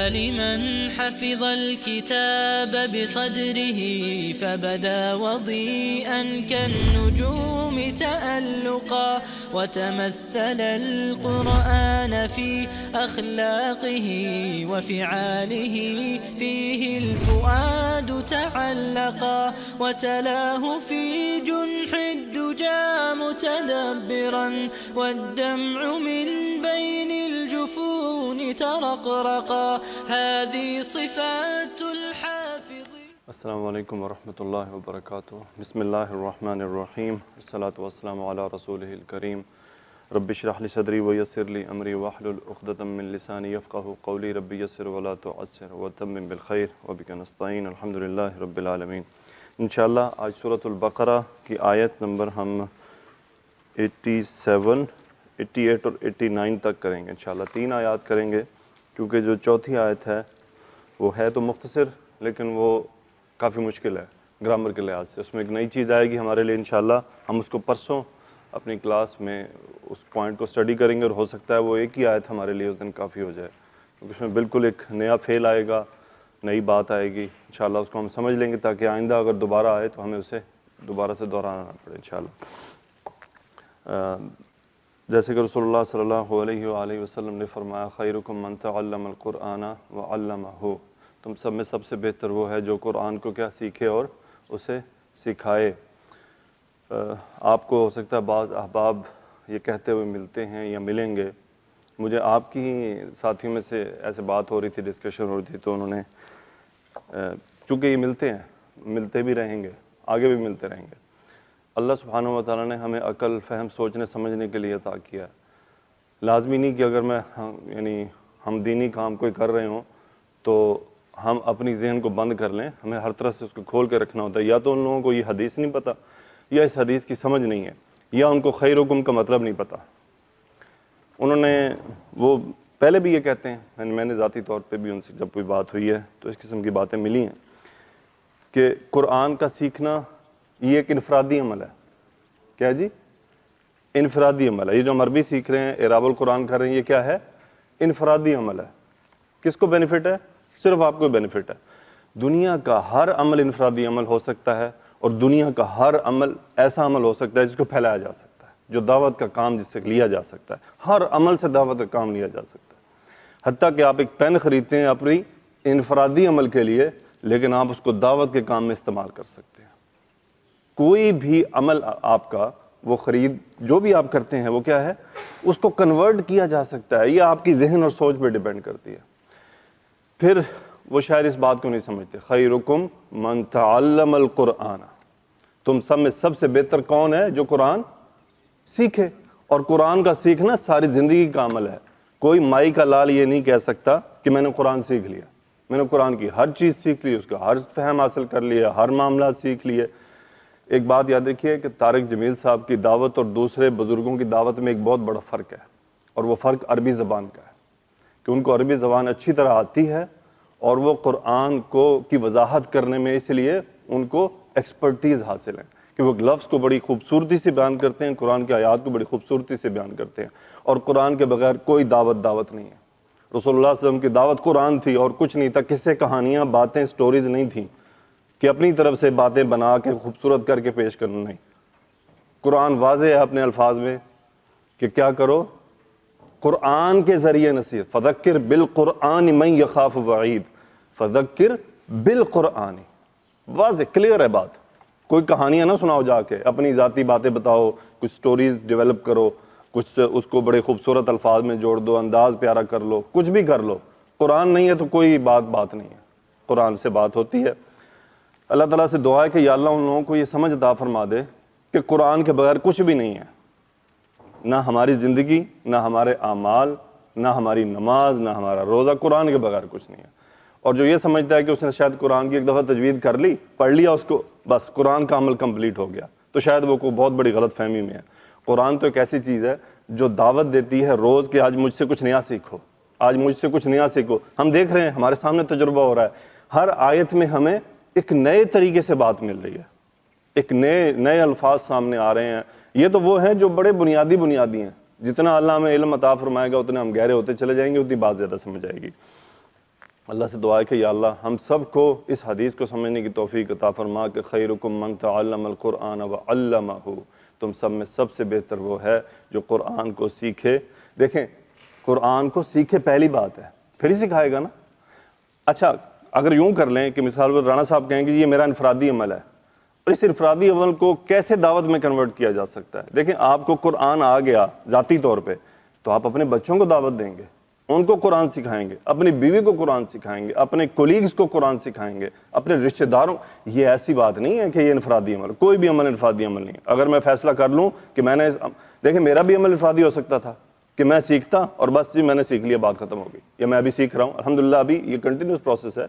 لمن حفظ الكتاب بصدره فبدا وضيئا كالنجوم تألقا وتمثل القرآن في أخلاقه وفعاله فيه الفؤاد تعلقا وتلاه في جنح الدجى متدبرا والدمع من بين الجفون ترقرقا هذه صفات الحافظ. السلام علیکم ورحمۃ اللہ وبرکاتہ. بسم اللہ الرحمن الرحیم. والصلاة والسلام علی رسولہ الکریم. رب اشرح لی صدری ویسر لی امری واحلل عقدۃ من لسانی یفقہوا قولی. رب یسر ولا تعسر وتمم بالخیر وبک نستعین. الحمدللہ رب العالمین. انشاءاللہ آج سورۃ البقرہ کی آیت نمبر ہم 87 88 اور 89 تک کریں گے. انشاءاللہ 3 آیات کریں گے کیونکہ جو چوتھی آیت ہے وہ ہے تو مختصر لیکن وہ کافی مشکل ہے گرامر کے لحاظ سے. اس میں ایک نئی چیز آئے گی ہمارے لیے. انشاءاللہ ہم اس کو پرسوں اپنی کلاس میں اس پوائنٹ کو اسٹڈی کریں گے اور ہو سکتا ہے وہ ایک ہی آیت ہمارے لیے اس دن کافی ہو جائے کیونکہ اس میں بالکل ایک نیا فعل آئے گا, نئی بات آئے گی. انشاءاللہ اس کو ہم سمجھ لیں گے تاکہ آئندہ اگر دوبارہ آئے تو ہمیں اسے دوبارہ سے دہرانا نہ پڑے انشاءاللہ. جیسے کہ رسول اللہ صلی اللہ علیہ وآلہ وسلم نے فرمایا خیرکم من تعلم القرآن وعلمہ. تم سب میں سب سے بہتر وہ ہے جو قرآن کو کیا سیکھے اور اسے سکھائے. آپ کو ہو سکتا ہے بعض احباب یہ کہتے ہوئے ملتے ہیں یا ملیں گے. مجھے آپ کی ساتھیوں میں سے ایسے بات ہو رہی تھی, ڈسکشن ہو رہی تھی, تو انہوں نے چونکہ یہ ملتے ہیں, ملتے بھی رہیں گے, آگے بھی ملتے رہیں گے. اللہ سبحانہ و تعالیٰ نے ہمیں عقل فہم سوچنے سمجھنے کے لیے عطا کیا. لازمی نہیں کہ اگر میں ہم دینی کام کوئی کر رہے ہوں تو ہم اپنی ذہن کو بند کر لیں. ہمیں ہر طرح سے اس کو کھول کے رکھنا ہوتا ہے. یا تو ان لوگوں کو یہ حدیث نہیں پتہ یا اس حدیث کی سمجھ نہیں ہے یا ان کو خیرکم کا مطلب نہیں پتہ. انہوں نے وہ پہلے بھی یہ کہتے ہیں, میں نے ذاتی طور پہ بھی ان سے جب کوئی بات ہوئی ہے تو اس قسم کی باتیں ملی ہیں کہ قرآن کا سیکھنا یہ ایک انفرادی عمل ہے. کیا جی؟ انفرادی عمل ہے. یہ جو ہم عربی سیکھ رہے ہیں, اعراب القرآن کر رہے ہیں, یہ کیا ہے؟ انفرادی عمل ہے. کس کو بینیفٹ ہے؟ صرف آپ کو بینیفٹ ہے. دنیا کا ہر عمل انفرادی عمل ہو سکتا ہے اور دنیا کا ہر عمل ایسا عمل ہو سکتا ہے جس کو پھیلایا جا سکتا ہے, جو دعوت کا کام جس سے لیا جا سکتا ہے. ہر عمل سے دعوت کا کام لیا جا سکتا ہے. حتیٰ کہ آپ ایک پین خریدتے ہیں اپنی انفرادی عمل کے لیے لیکن آپ اس کو دعوت کے کام میں استعمال کر سکتے ہیں. کوئی بھی عمل آپ کا وہ خرید جو بھی آپ کرتے ہیں وہ کیا ہے, اس کو کنورٹ کیا جا سکتا ہے. یہ آپ کی ذہن اور سوچ پہ ڈیپینڈ کرتی ہے. پھر وہ شاید اس بات کو نہیں سمجھتے. خیرکم من تعلم القرآن. تم سب میں سب سے بہتر کون ہے جو قرآن سیکھے. اور قرآن کا سیکھنا ساری زندگی کا عمل ہے. کوئی مائی کا لال یہ نہیں کہہ سکتا کہ میں نے قرآن سیکھ لیا, میں نے قرآن کی ہر چیز سیکھ لی, اس کا ہر فہم حاصل کر لیا, ہر معاملات سیکھ لیے. ایک بات یاد رکھیے کہ طارق جمیل صاحب کی دعوت اور دوسرے بزرگوں کی دعوت میں ایک بہت بڑا فرق ہے, اور وہ فرق عربی زبان کا ہے کہ ان کو عربی زبان اچھی طرح آتی ہے اور وہ قرآن کی وضاحت کرنے میں اس لیے ان کو ایکسپرٹیز حاصل ہے کہ وہ لفظ کو بڑی خوبصورتی سے بیان کرتے ہیں, قرآن کی آیات کو بڑی خوبصورتی سے بیان کرتے ہیں. اور قرآن کے بغیر کوئی دعوت نہیں ہے. رسول اللہ صلی اللہ علیہ وسلم کی دعوت قرآن تھی اور کچھ نہیں تھا. قصے کہانیاں باتیں سٹوریز نہیں تھیں کہ اپنی طرف سے باتیں بنا کے خوبصورت کر کے پیش کرنا. نہیں, قرآن واضح ہے اپنے الفاظ میں کہ کیا کرو, قرآن کے ذریعے نصیحت. فذکر بالقرآن من یخاف وعید. فذکر بالقرآن, واضح کلیئر ہے بات. کوئی کہانیاں نہ سناؤ جا کے, اپنی ذاتی باتیں بتاؤ, کچھ سٹوریز ڈیولپ کرو, کچھ اس کو بڑے خوبصورت الفاظ میں جوڑ دو, انداز پیارا کر لو, کچھ بھی کر لو. قرآن نہیں ہے تو کوئی بات نہیں ہے. قرآن سے بات ہوتی ہے. اللہ تعالیٰ سے دعا ہے کہ یا اللہ ان لوگوں کو یہ سمجھ عطا فرما دے کہ قرآن کے بغیر کچھ بھی نہیں ہے. نہ ہماری زندگی, نہ ہمارے اعمال, نہ ہماری نماز, نہ ہمارا روزہ, قرآن کے بغیر کچھ نہیں ہے. اور جو یہ سمجھتا ہے کہ اس نے شاید قرآن کی ایک دفعہ تجوید کر لی, پڑھ لیا اس کو, بس قرآن کا عمل کمپلیٹ ہو گیا, تو شاید وہ کوئی بہت بڑی غلط فہمی میں ہے. قرآن تو ایک ایسی چیز ہے جو دعوت دیتی ہے روز کہ آج مجھ سے کچھ نیا سیکھو, آج مجھ سے کچھ نیا سیکھو. ہم دیکھ رہے ہیں, ہمارے سامنے تجربہ ہو رہا ہے, ہر آیت میں ہمیں ایک نئے طریقے سے بات مل رہی ہے, ایک نئے الفاظ سامنے آ رہے ہیں. یہ تو وہ ہیں جو بڑے بنیادی ہیں. جتنا اللہ ہمیں علم عطا فرمائے گا اتنے ہم گہرے ہوتے چلے جائیں گے, اتنی بات زیادہ سمجھ آئے گی. اللہ سے دعا ہے کہ یا اللہ ہم سب کو اس حدیث کو سمجھنے کی توفیق عطا فرما کہ خیرکم من تعلم القرآن وعلمہ، تم سب میں سب سے بہتر وہ ہے جو قرآن کو سیکھے۔ دیکھیں قرآن کو سیکھے پہلی بات ہے، پھر ہی سکھائے گا نا۔ اچھا اگر یوں کر لیں کہ مثال پر رانا صاحب کہیں کہ یہ میرا انفرادی عمل ہے، اور اس انفرادی عمل کو کیسے دعوت میں کنورٹ کیا جا سکتا ہے؟ دیکھیں آپ کو قرآن آ گیا ذاتی طور پہ تو آپ اپنے بچوں کو دعوت دیں گے، ان کو قرآن سکھائیں گے، اپنی بیوی کو قرآن سکھائیں گے، اپنے کولیگز کو قرآن سکھائیں گے، اپنے رشتہ داروں۔ یہ ایسی بات نہیں ہے کہ یہ انفرادی عمل، کوئی بھی عمل انفرادی عمل نہیں ہے۔ اگر میں فیصلہ کر لوں کہ میں نے دیکھیں میرا بھی عمل انفرادی ہو سکتا تھا کہ میں سیکھتا اور بس جی میں نے سیکھ لیا، بات ختم ہو گئی، یا میں ابھی سیکھ رہا ہوں الحمدللہ، ابھی یہ کنٹینیوس پروسیس ہے،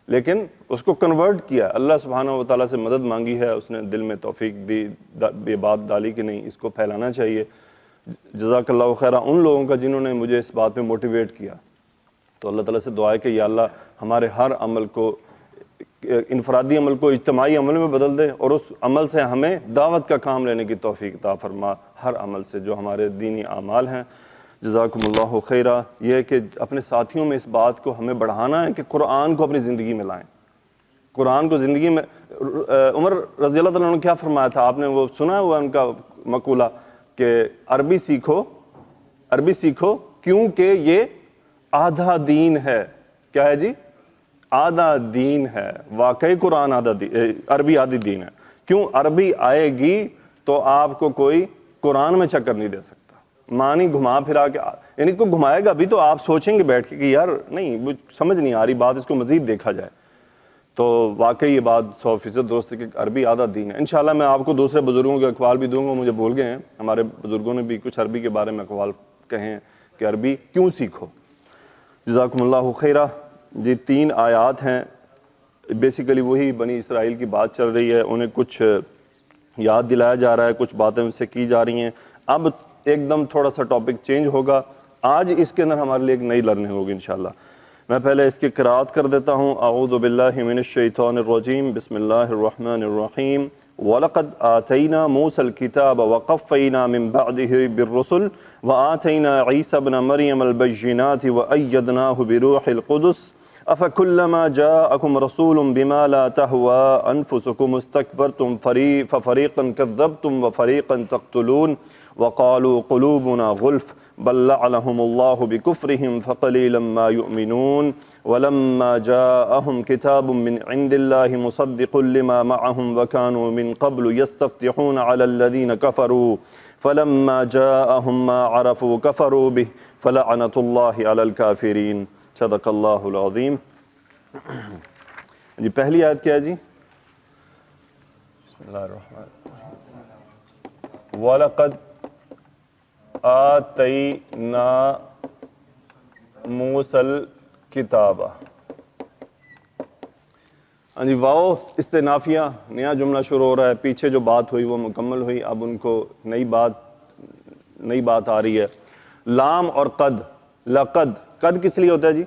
لیکن اس کو کنورٹ کیا، اللہ سبحانہ و تعالیٰ سے مدد مانگی ہے، اس نے دل میں توفیق دی، یہ بات ڈالی کہ نہیں اس کو پھیلانا چاہیے۔ جزاک اللہ خیرہ ان لوگوں کا جنہوں نے مجھے اس بات پہ موٹیویٹ کیا۔ تو اللہ تعالیٰ سے دعا ہے کہ یا اللہ ہمارے ہر عمل کو، انفرادی عمل کو اجتماعی عمل میں بدل دے، اور اس عمل سے ہمیں دعوت کا کام لینے کی توفیق عطا فرما ہر عمل سے جو ہمارے دینی اعمال ہیں۔ جزاکم اللہ خیرہ۔ یہ ہے کہ اپنے ساتھیوں میں اس بات کو ہمیں بڑھانا ہے کہ قرآن کو اپنی زندگی میں لائیں، قرآن کو زندگی میں۔ عمر رضی اللہ تعالیٰ عنہ نے کیا فرمایا تھا؟ آپ نے وہ سنا ہوا ان کا مقولہ کہ عربی سیکھو، عربی سیکھو کیونکہ یہ آدھا دین ہے۔ کیا ہے جی؟ آدھا دین ہے۔ واقعی قرآن عربی آدھی دین ہے۔ کیوں؟ عربی آئے گی تو آپ کو کوئی قرآن میں چکر نہیں دے سکتا، معنی گھما پھرا کے، یعنی کو گھمائے گا بھی تو آپ سوچیں گے بیٹھ کے کہ یار نہیں وہ سمجھ نہیں آ رہی بات، اس کو مزید دیکھا جائے۔ تو واقعی یہ بات 100% درست ہے کہ عربی آدھا دین ہے۔ انشاءاللہ میں آپ کو دوسرے بزرگوں کے اقوال بھی دوں گا، مجھے بھول گئے ہیں، ہمارے بزرگوں نے بھی کچھ عربی کے بارے میں اقوال کہے ہیں کہ عربی کیوں سیکھو۔ جزاکم اللہ خیرہ۔ جی 3 آیات ہیں، بیسیکلی وہی بنی اسرائیل کی بات چل رہی ہے، انہیں کچھ یاد دلایا جا رہا ہے، کچھ باتیں ان سے کی جا رہی ہیں۔ اب ایک دم تھوڑا سا ٹاپک چینج ہوگا، آج اس کے اندر ہمارے لیے ایک نئی لرننگ ہوگی انشاءاللہ۔ میں پہلے اس کی قرأت کر دیتا ہوں۔ اعوذ باللہ من الشیطان الرجیم، بسم اللہ الرحمن الرحیم۔ وَلَقَدْ آتَيْنَا مُوسَى الْكِتَابَ وَقَفَّيْنَا مِن بَعْدِهِ بِالرُّسُلِ وَآتَيْنَا عِيسَى ابْنَ مَرْيَمَ الْبَيِّنَاتِ وَأَيَّدْنَاهُ بِرُوحِ الْقُدُسِ أَفَكُلَّمَا جَاءَكُمْ رَسُولٌ بِمَا لَا تَهْوَىٰ أَنفُسُكُمُ اسْتَكْبَرْتُمْ فَفَرِيقًا كَذَّبْتُمْ وَفَرِيقًا تَقْتُلُونَ وَقَالُوا قُلُوبُنَا غُلْفٌ بل لعنهم الله بكفرهم فقليلا ما يؤمنون ولما جاءهم كتاب من عند الله مصدق لما معهم وكانوا من قبل يستفتحون على الذين كفروا فلما جاءهم ما عرفوا كفروا به فلعنة الله على الكافرين۔ صدق اللہ العظیم۔ جی پہلی آیت کیا ہے جی؟ بسم اللہ الرحمن الرحیم۔ وَلَقَدْ آتَيْنَا مُوسَى الْكِتَابَ۔ ہاں جی واو استنافیہ، نیا جملہ شروع ہو رہا ہے، پیچھے جو بات ہوئی وہ مکمل ہوئی، اب ان کو نئی بات آ رہی ہے۔ لام اور قد، لقد، قد کس لیے ہوتا ہے جی؟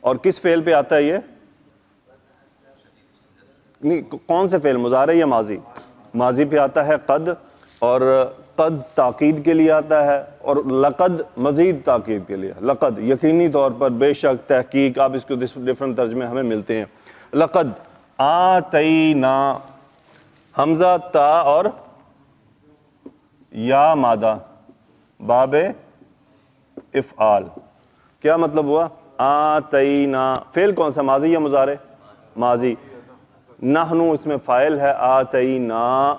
اور کس فعل پہ آتا ہے یہ؟ نہیں کون سے فعل، مضارع یا ماضی؟ ماضی پہ آتا ہے قد، اور قد تاکید کے لیے آتا ہے، اور لقد مزید تاکید کے لیے۔ لقد یقینی طور پر، بے شک، تحقیق، آپ اس کو ڈفرنٹ ترجمے ہمیں ملتے ہیں۔ لقد آتینا، حمزہ تا اور یا مادہ باب افعال، کیا مطلب ہوا؟ آتینا فعل کون سا، ماضی یا مضارع؟ ماضی۔ نحنو اس میں فاعل ہے، آتینا،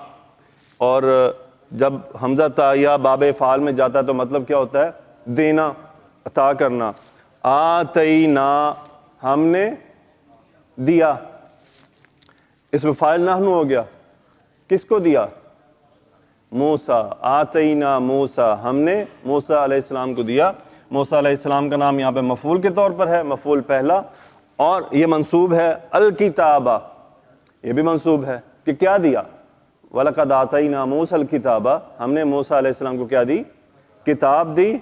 اور جب حمزہ تا یا باب افعال میں جاتا ہے تو مطلب کیا ہوتا ہے؟ دینا، عطا کرنا۔ آتینا ہم نے دیا، اس میں فاعل نحنو ہو گیا، کس کو دیا؟ موسیٰ۔ آتینا موسیٰ، ہم نے موسیٰ علیہ السلام کو دیا۔ موسیٰ علیہ السلام کا نام یہاں پہ مفعول کے طور پر ہے، مفعول پہلا، اور یہ منصوب ہے۔ الکتابہ یہ بھی منصوب ہے کہ کیا دیا؟ وَلَقَدْ آتَيْنَا مُوسَى الْكِتَابَ، ہم نے موسیٰ علیہ السلام کو کیا دی؟ کتاب دی۔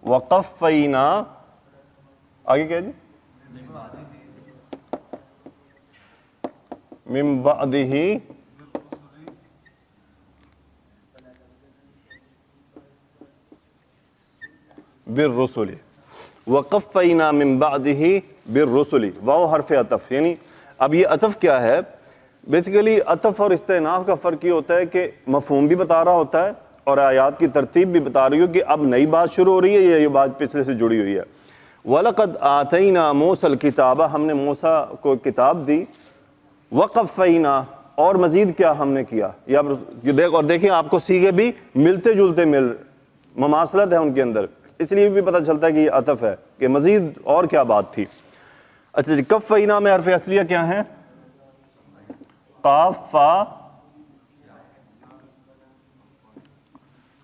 وَقَفَّيْنَا، آگے کیا جی؟ مِن بَعْدِهِ بالرسل وقفینا من بعدہ بالرسل، واو حرف عطف، یعنی اب یہ عطف کیا ہے؟ بیسیکلی عطف اور استئناف کا فرق یہ ہوتا ہے کہ مفہوم بھی بتا رہا ہوتا ہے اور آیات کی ترتیب بھی بتا رہی ہو کہ اب نئی بات شروع ہو رہی ہے یا یہ بات پچھلے سے جڑی ہوئی ہے۔ وَلَقَدْ آتَيْنَا مُوسَى الْكِتَابَ، ہم نے موسیٰ کو کتاب دی، وَقَفَّيْنَا، اور مزید کیا ہم نے کیا، اور دیکھیں آپ کو صیغے بھی ملتے جلتے مماثلت ہے ان کے اندر، اس لیے بھی پتہ چلتا ہے کہ یہ عطف ہے کہ مزید اور کیا بات تھی۔ اچھا جی، کفینا میں حرف اصلیہ کیا ہے؟ قاف فا،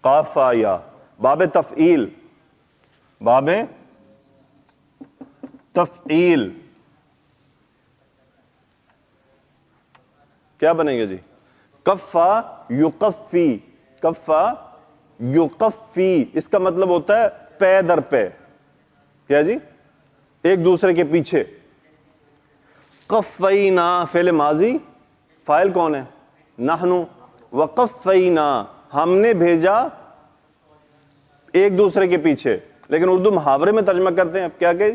قاف فا یا، باب تفعیل، باب تفعیل کیا بنے گا جی؟ کفا یقفی، کفا یقفی، اس کا مطلب ہوتا ہے پے در پے، کیا جی؟ ایک دوسرے کے پیچھے۔ قفینا فعل ماضی، فاعل کون ہے؟ نحنو، وقفینا ہم نے بھیجا ایک دوسرے کے پیچھے، لیکن اردو محاورے میں ترجمہ کرتے ہیں اب کیا کہ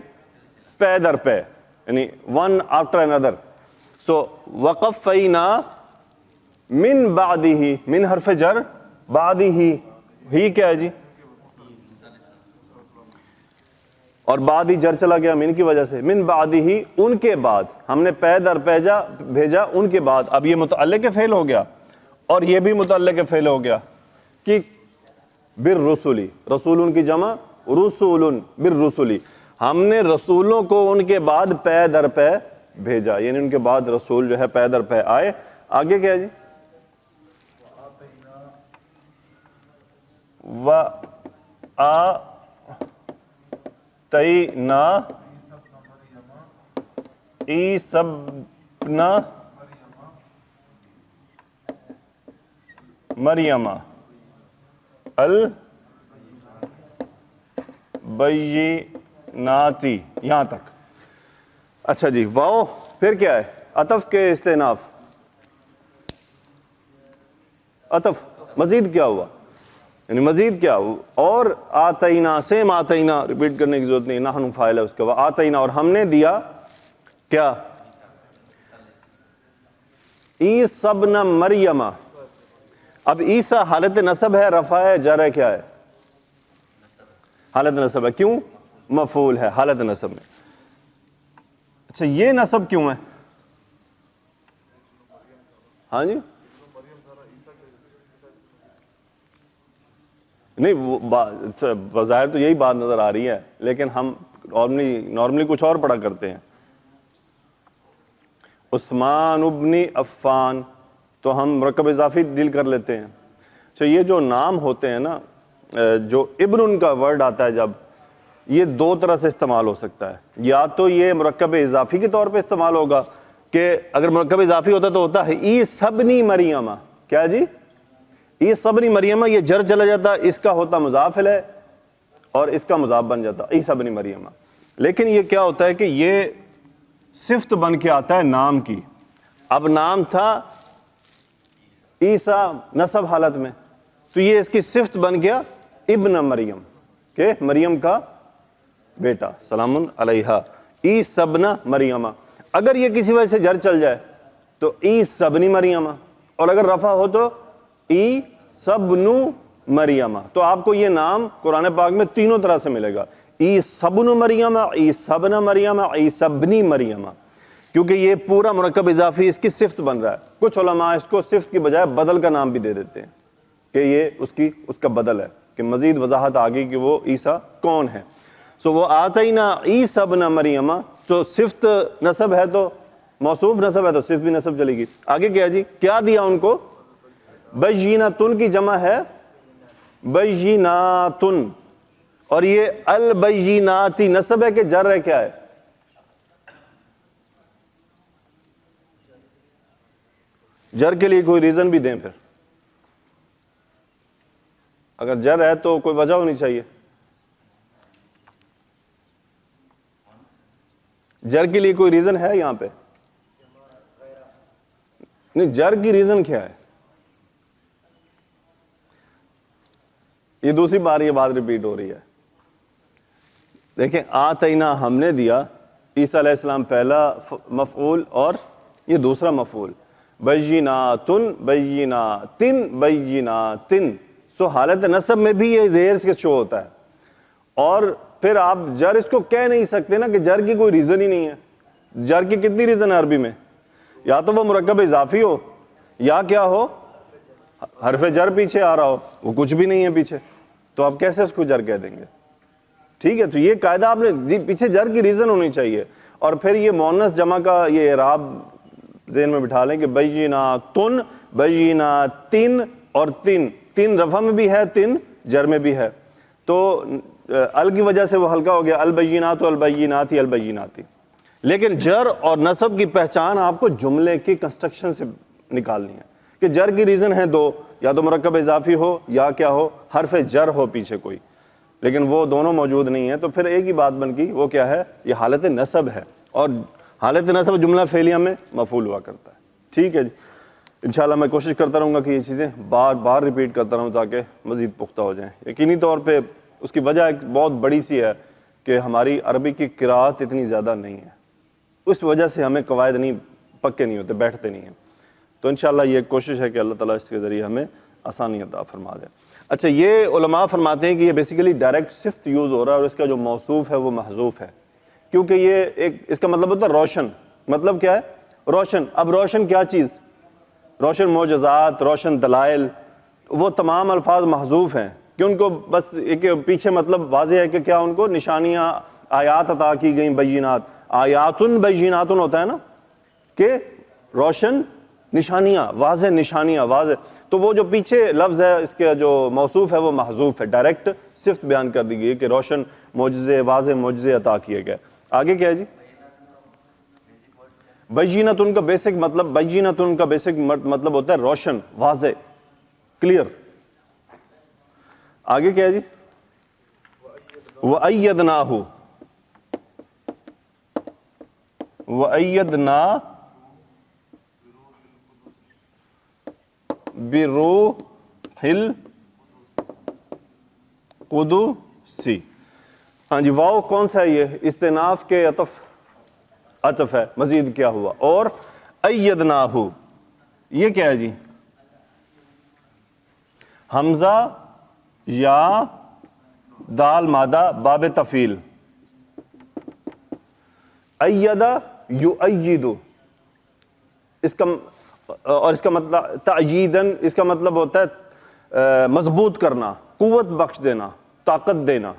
پے در پے، یعنی ون آفٹر اندر۔ سو وقفینا من بعدہ، من حرف جر، بعدہ ہی کیا ہے جی؟ اور بعد ہی جر چلا گیا من کی وجہ سے، من بعدہ ان کے بعد، ہم نے پے در بھیجا ان کے بعد۔ اب یہ متعلق فعل ہو گیا اور یہ بھی متعلق فعل ہو گیا کہ بالرسل، رسول کی جمع رسول، بالرسل، ہم نے رسولوں کو ان کے بعد پے در پے بھیجا، یعنی ان کے بعد رسول جو ہے پے در پے آئے۔ آگے کیا ہے جی؟ وَآتَيْنَا عِیسَیٰ ابْنَ مریم البینات، یہاں تک۔ اچھا جی، واو پھر کیا ہے؟ عطف کے استئناف، عطف، مزید کیا ہوا؟ یعنی مزید کیا؟ اور آتینا، سیم آتینا ریپیٹ کرنے کی ضرورت نہیں، نحن فاعل ہے اس کا، آتینا اور ہم نے دیا کیا؟ عیسی ابن مریم۔ اب عیسیٰ حالت نصب ہے، رفع ہے، جر ہے، کیا ہے؟ حالت نصب ہے، کیوں؟ مفعول ہے حالت نصب میں۔ اچھا یہ نصب کیوں ہے؟ ہاں جی نہیں، بظاہر تو یہی بات نظر آ رہی ہے، لیکن ہم نارملی کچھ اور پڑھا کرتے ہیں۔ عثمان ابن عفان تو ہم مرکب اضافی ڈیل کر لیتے ہیں۔ تو یہ جو نام ہوتے ہیں نا، جو ابن ان کا ورڈ آتا ہے جب، یہ دو طرح سے استعمال ہو سکتا ہے۔ یا تو یہ مرکب اضافی کے طور پہ استعمال ہوگا کہ اگر مرکب اضافی ہوتا تو ہوتا ہے عیسی ابن مریم، کیا جی؟ عیسی ابن مریم، یہ جر چلا جاتا، اس کا ہوتا مضاف ہے اور اس کا مضاف بن جاتا عیسی ابن مریم۔ لیکن یہ کیا ہوتا ہے کہ یہ صفت بن کے آتا ہے نام کی۔ اب نام تھا عیسیٰ نصب حالت میں، تو یہ اس کی صفت بن گیا ابن مریم، کہ مریم کا بیٹا، سلام علیہا، عیسی ابن مریم۔ اگر یہ کسی وجہ سے جر چل جائے تو عیسی ابن مریم، اور اگر رفع ہو تو عیسی ابن مریم۔ تو آپ کو یہ نام قرآن پاک میں تینوں طرح سے ملے گا، عیسی ابن مریم، عیسی ابن مریم، عیسی ابن مریم، کیونکہ یہ پورا مرکب اضافی اس کی صفت بن رہا ہے۔ کچھ علماء اس کو صفت کی بجائے بدل کا نام بھی دے دیتے ہیں کہ یہ اس کا بدل ہے، کہ مزید وضاحت آ گئی کہ وہ عیسیٰ کون ہے۔ سو وہ آتینا عیسی ابن مریم، تو صفت نصب ہے تو موصوف نصب ہے تو صفت بھی نصب چلے گی۔ آگے کیا جی؟ کیا دیا ان کو؟ بیناتن کی جمع ہے بیناتن، اور یہ البیناتی نصب ہے کہ جر ہے، کیا ہے؟ جر کے لیے کوئی ریزن بھی دیں، پھر اگر جر ہے تو کوئی وجہ ہونی چاہیے۔ جر کے لیے کوئی ریزن ہے یہاں پہ؟ نہیں، جر کی ریزن کیا ہے؟ یہ دوسری بار یہ بات ریپیٹ ہو رہی ہے دیکھیں آتینا ہم نے دیا، عیسیٰ علیہ السلام پہلا مفعول اور یہ دوسرا مفعول، بیناتن بیناتن بیناتن، سو حالت نصب میں بھی یہ زیر کے شو ہوتا ہے، اور پھر آپ جر اس کو کہہ نہیں سکتے نا کہ جر کی کوئی ریزن ہی نہیں ہے۔ جر کی کتنی ریزن ہے عربی میں؟ یا تو وہ مرکب اضافی ہو، یا کیا ہو، حرف جر پیچھے آ رہا ہو، وہ کچھ بھی نہیں ہے پیچھے، تو آپ کیسے اس کو جر کہہ دیں گے؟ ٹھیک ہے، تو یہ قاعدہ آپ نے جی پیچھے جر کی ریزن ہونی چاہیے، اور پھر یہ مؤنث جمع کا یہ اعراب ذہن میں بٹھا لیں کہ بیناتن بیناتن، اور تن، تن رفع میں بھی ہے، تن جر میں بھی ہے، تو ال کی وجہ سے وہ ہلکا ہو گیا، البینات البیناتی البیناتی۔ لیکن جر اور نصب کی پہچان آپ کو جملے کی کنسٹرکشن سے نکالنی ہے کہ جر کی ریزن ہے دو، یا تو مرکب اضافی ہو یا کیا ہو، حرف جر ہو پیچھے کوئی، لیکن وہ دونوں موجود نہیں ہیں، تو پھر ایک ہی بات بن گئی، وہ کیا ہے، یہ حالت نصب ہے، اور حالت نصب جملہ فعلیہ میں مفعول ہوا کرتا ہے۔ ٹھیک ہے جی، انشاءاللہ میں کوشش کرتا رہوں گا کہ یہ چیزیں بار بار ریپیٹ کرتا رہوں تاکہ مزید پختہ ہو جائیں۔ یقینی طور پہ اس کی وجہ ایک بہت بڑی سی ہے کہ ہماری عربی کی قراءت اتنی زیادہ نہیں ہے، اس وجہ سے ہمیں قواعد نہیں پکے نہیں ہوتے، بیٹھتے نہیں ہیں، تو انشاءاللہ یہ کوشش ہے کہ اللہ تعالیٰ اس کے ذریعے ہمیں آسانی عطا فرما دے۔ اچھا، یہ علماء فرماتے ہیں کہ یہ بیسیکلی ڈائریکٹ صفت یوز ہو رہا ہے، اور اس کا جو موصوف ہے وہ محذوف ہے، کیونکہ یہ ایک اس کا مطلب ہوتا ہے روشن۔ مطلب کیا ہے؟ روشن۔ اب روشن کیا چیز؟ روشن معجزات، روشن دلائل، وہ تمام الفاظ محذوف ہیں کہ ان کو بس ایک پیچھے مطلب واضح ہے کہ کیا ان کو نشانیاں، آیات عطا کی گئیں، بینات، آیاتن بیناتن ہوتا ہے نا کہ روشن نشانیاں، واضح نشانیاں، واضح، تو وہ جو پیچھے لفظ ہے اس کے جو موصوف ہے وہ محذوف ہے، ڈائریکٹ صفت بیان کر دی گئی کہ روشن معجزے، واضح معجزے عطا کیے گئے۔ آگے کیا ہے جی؟ بیناتن کا بیسک مطلب، بیناتن کا بیسک مطلب ہوتا ہے روشن، واضح، کلیئر۔ آگے کیا ہے جی؟ وَأَيَّدْنَاهُ، وَأَيَّدْنَا بِرُوحِ الْقُدُسِ۔ ہاں جی، واو کون سا ہے؟ یہ استئناف کے عطف ہے، مزید کیا ہوا، اور ایدناہ یہ کیا ہے جی؟ حمزہ یا دال مادہ باب تفعیل، ایدہ یؤید، اس کا اور اس کا مطلب تأییدن، اس کا مطلب ہوتا ہے مضبوط کرنا، قوت بخش دینا، طاقت دینا،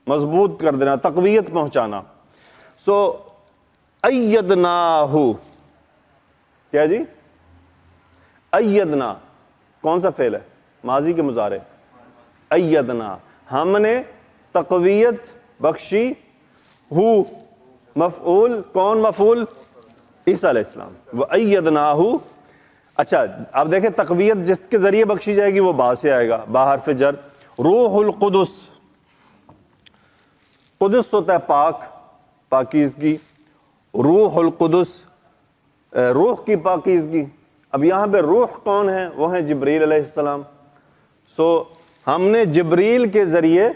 مضبوط کر دینا، تقویت پہنچانا۔ سو ایدناہ کیا جی؟ ایدنا کون سا فعل ہے؟ ماضی کے مضارع، ایدنا، ہم نے تقویت بخشی، ہو مفعول، کون مفعول؟ عیسیٰ علیہ السلام، وَأَيَّدْنَاهُ۔ اچھا اب دیکھیں تقویت جس کے ذریعے بخشی جائے گی وہ با سے آئے گا، با حرف جر، روح القدس، قدس ہوتا ہے پاک، پاکیزگی، روح القدس روح کی پاکیزگی۔ اب یہاں پہ روح کون ہے؟ وہ ہیں جبریل علیہ السلام۔ سو ہم نے جبریل کے ذریعے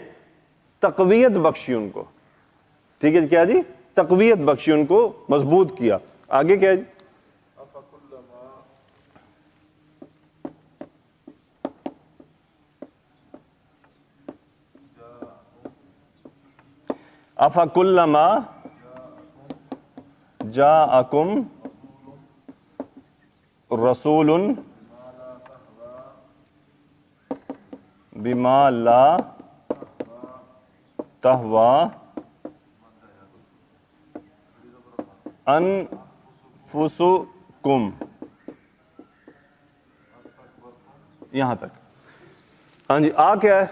تقویت بخشی ان کو، ٹھیک ہے کیا جی؟ تقویت بخشی ان کو، مضبوط کیا۔ آگے کیا جی؟ افکلما جاءکم رسول بما لا تہوی انفسکم، یہاں تک۔ ہاں جی، آ کیا ہے؟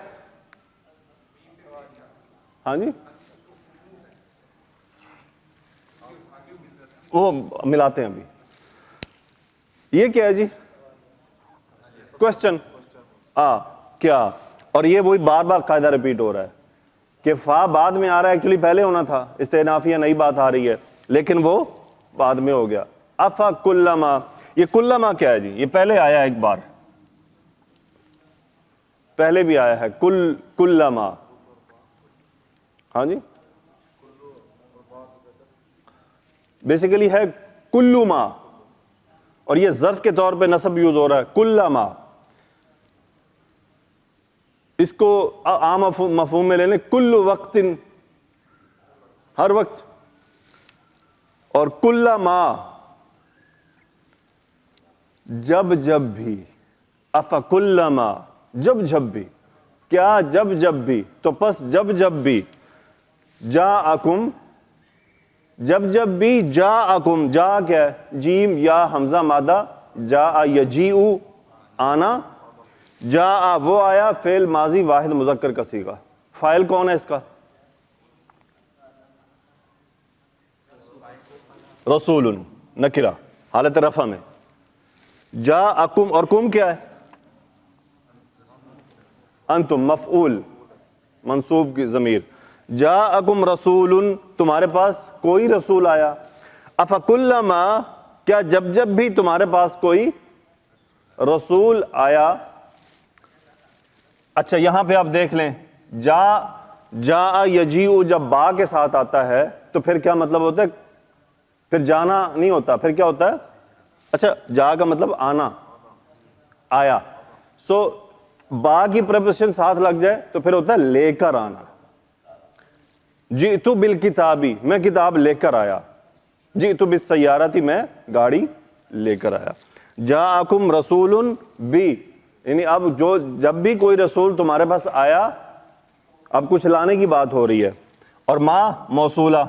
ہاں جی، وہ ملاتے ہیں ابھی۔ یہ کیا ہے جی؟ کوشچن، کیا؟ اور یہ وہی بار بار قاعدہ ریپیٹ ہو رہا ہے کہ فا بعد میں آ رہا ہے، ایکچولی پہلے ہونا تھا، استئنافیہ نئی بات آ رہی ہے لیکن وہ بعد میں ہو گیا۔ افا کلما، یہ کلما کیا ہے جی؟ یہ پہلے آیا ایک بار، پہلے بھی آیا ہے، کلما، ہاں جی، بیسیکلی ہے کلو ما، اور یہ ظرف کے طور پہ نصب یوز ہو رہا ہے، کلما. اس کو عام مفہوم میں لے لیں، کل وقت، ہر وقت، اور کلما جب جب بھی، افکلما جب جب بھی، کیا جب جب بھی، تو پس جب جب بھی، جاءکم جب جب بھی، جاءکم، جا کیا ہے، جیم یا حمزہ مادہ، جاء یجیء آنا، جاء وہ آیا، فعل ماضی واحد مذکر کا صیغہ. فاعل کون ہے اس کا؟ رسول، نکرہ حالت رفع میں. جاءکم، اور کم کیا ہے؟ انتم، مفعول منصوب کی ضمیر. جاءکم رسول، تمہارے پاس کوئی رسول آیا. افکلما، کیا جب جب بھی تمہارے پاس کوئی رسول آیا. اچھا یہاں پہ آپ دیکھ لیں، جاء یجیء جب با کے ساتھ آتا ہے تو پھر کیا مطلب ہوتا ہے؟ پھر جانا نہیں ہوتا، پھر کیا ہوتا ہے؟ اچھا جا کا مطلب آنا، آیا. سو با کی پریپوزیشن ساتھ لگ جائے تو پھر ہوتا ہے لے کر آنا. جئت بالکتابی، میں کتاب لے کر آیا. جئت بالسیارتی، میں گاڑی لے کر آیا. جاءکم رسول بی، یعنی اب جب بھی کوئی رسول تمہارے پاس آیا، اب کچھ لانے کی بات ہو رہی ہے. اور ما موصولہ،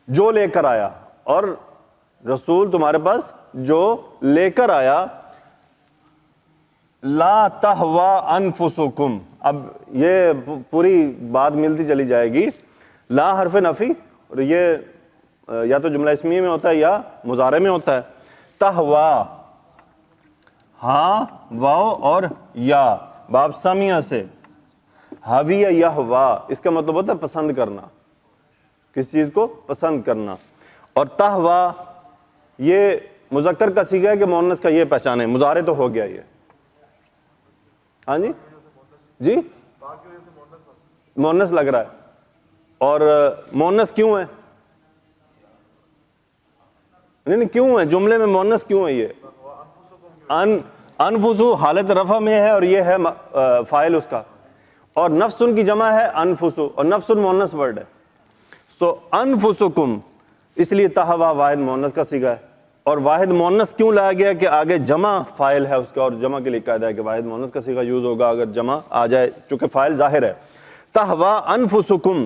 جو لے کر آیا، اور رسول تمہارے پاس جو لے کر آیا. لا تہوا انفسکم، اب یہ پوری بات ملتی چلی جائے گی. لا حرف نفی، اور یہ یا تو جملہ اسمیہ میں ہوتا ہے یا مضارع میں ہوتا ہے. تہوا، ہاں واو اور یا، باب سامیہ سے. حویہ یہوا، اس کا مطلب ہوتا ہے پسند کرنا، کس چیز کو پسند کرنا. اور تہوا یہ مذکر کا صیغہ ہے کہ مؤنث کا، یہ پہچانے. مضارع تو ہو گیا یہ. ہاں جی جی، مؤنث لگ رہا ہے. اور مؤنث کیوں ہے؟ نہیں کیوں ہے جملے میں مؤنث کیوں ہے؟ یہ انفسو حالت رفع میں ہے، اور یہ ہے فاعل اس کا. اور نفسن کی جمع ہے انفسو، اور نفسن مؤنث ورڈ ہے. سو انفسکم، اس لیے تہوا واحد مؤنث کا صیغہ ہے. اور واحد مؤنث کیوں لایا گیا کہ آگے جمع فاعل ہے اس کا، اور جمع کے لیے قاعدہ ہے کہ واحد مؤنث کا صیغہ یوز ہوگا اگر جمع آ جائے، چونکہ فاعل ظاہر ہے. تہوا انفسکم،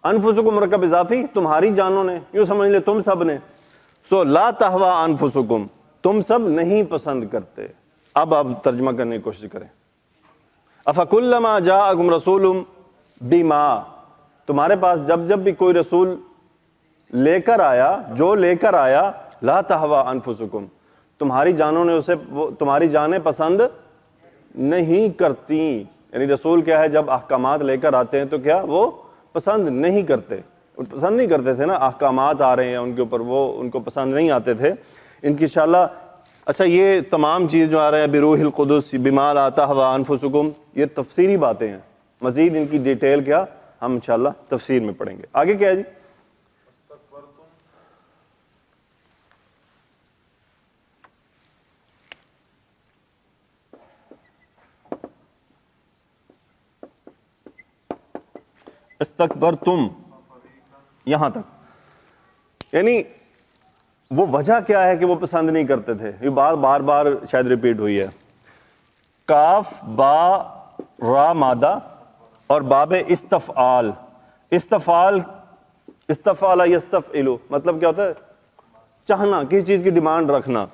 انفسکم مرکب اضافی، تمہاری جانوں نے، یوں سمجھ لے تم سب نے. سو لا تہوا انفسکم، تم سب نہیں پسند کرتے. اب آپ ترجمہ کرنے کی کوشش کریں. افکلما جاءکم رسول بما، تمہارے پاس جب جب بھی کوئی رسول لے کر آیا، جو لے کر آیا، لا تہوا انفسکم، تمہاری جانوں نے اسے، تمہاری جانیں پسند نہیں کرتی. یعنی رسول کیا ہے، جب احکامات لے کر آتے ہیں تو کیا وہ پسند نہیں کرتے. پسند نہیں کرتے تھے نا، احکامات آ رہے ہیں ان کے اوپر، وہ ان کو پسند نہیں آتے تھے. ان کی انشاءاللہ، اچھا یہ تمام چیز جو آ رہے ہیں بروح القدس بما لا تہوا انفسکم، یہ تفسیری باتیں ہیں. مزید ان کی ڈیٹیل کیا ہم انشاءاللہ تفسیر میں پڑھیں گے. آگے کیا ہے جی؟ استکبرتم، یہاں تک. یعنی وہ وجہ کیا ہے کہ وہ پسند نہیں کرتے تھے؟ یہ بات بار بار شاید ریپیٹ ہوئی ہے. کاف با را مادہ اور باب استفعال. استفعال، استفعل یستفعل، مطلب کیا ہوتا ہے؟ چاہنا، کسی چیز کی ڈیمانڈ رکھنا.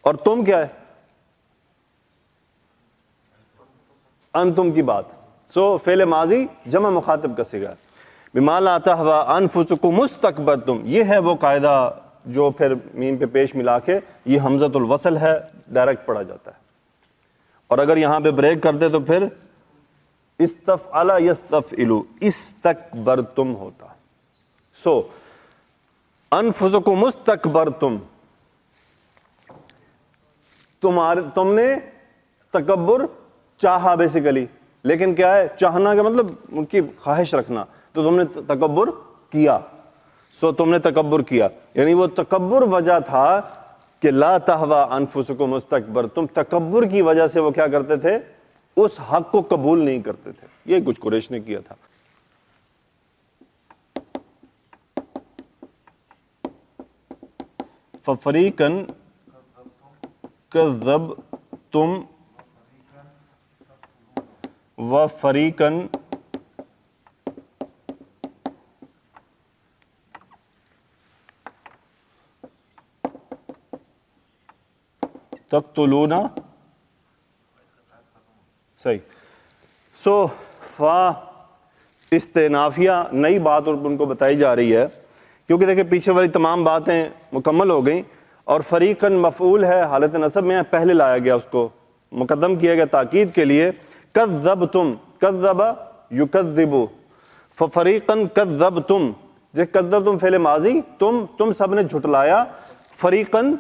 اور تم کیا ہے؟ انتم کی بات. سو فعل ماضی جمع مخاطب کا صیغہ ہے. بما لا تہوا انفسکم استکبرتم، یہ ہے وہ قاعدہ جو پھر میم پہ پیش ملا کے یہ حمزۃ الوصل ہے، ڈائریکٹ پڑھا جاتا ہے. اور اگر یہاں پہ بریک کر دے تو پھر استفعل یستفعل، استکبرتم ہوتا. سو انفسکم استکبرتم، تم نے تکبر چاہا بیسیکلی، لیکن کیا ہے چاہنا کا مطلب ان کی خواہش رکھنا، تو تم نے تکبر کیا. سو تم نے تکبر کیا، یعنی وہ تکبر وجہ تھا کہ لا تہوا انفسکم مستکبر، تم تکبر کی وجہ سے وہ کیا کرتے تھے، اس حق کو قبول نہیں کرتے تھے. یہ کچھ قریش نے کیا تھا. فَفَرِيقًا كَذَّبْتُمْ وَفَرِيقًا تقتلون. صحیح. سو فا استنافیہ نئی بات اور ان کو بتائی جا رہی ہے، کیونکہ دیکھیں پیچھے والی تمام باتیں مکمل ہو گئیں، اور فریقاً مفعول ہے، حالت نصب میں پہلے لایا گیا، اس کو مقدم کیا گیا تاکید کے لیے. کذبتم، کذب یکذب، ففریقاً کذبتم، جب کذبتم فعل ماضی، تم سب نے جھٹلایا، فریقاً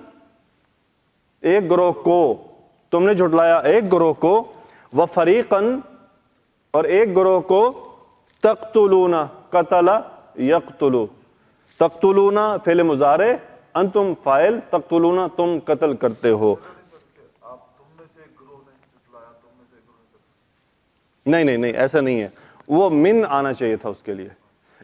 ایک گروہ کو، تم نے جھٹلایا ایک گروہ کو، وفریقاً اور ایک گروہ کو، تقتلون قتل یقتلو، تقتلون فعل مضارع، انتم فاعل، تقتلون تم قتل کرتے ہو. نہیں ایسا نہیں ہے، وہ من آنا چاہیے تھا اس کے لیے.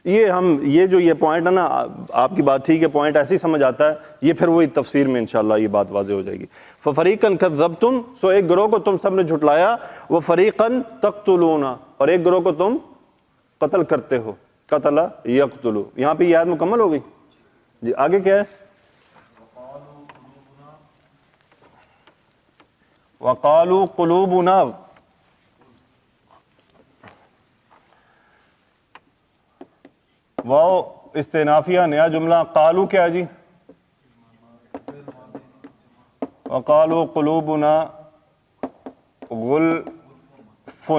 یہ جو یہ پوائنٹ ہے نا، آپ کی بات ٹھیک ہے، پوائنٹ ایسے ہی سمجھ آتا ہے، یہ پھر وہی تفسیر میں انشاءاللہ یہ بات واضح ہو جائے گی. فَفَرِيقًا كَذَّبْتُمْ، سو ایک گروہ کو تم سب نے جھٹلایا، وَفَرِيقًا تَقْتُلُونَ اور ایک گروہ کو تم قتل کرتے ہو، قتل یقتلو. یہاں پہ یہ آیت مکمل ہو گئی. جی آگے کیا ہے؟ وَقَالُوا قُلُوبُنَا، واو استنافیہ نیا جملہ. قالو کیا ہے جی؟ وقالوا قلوبنا غلف.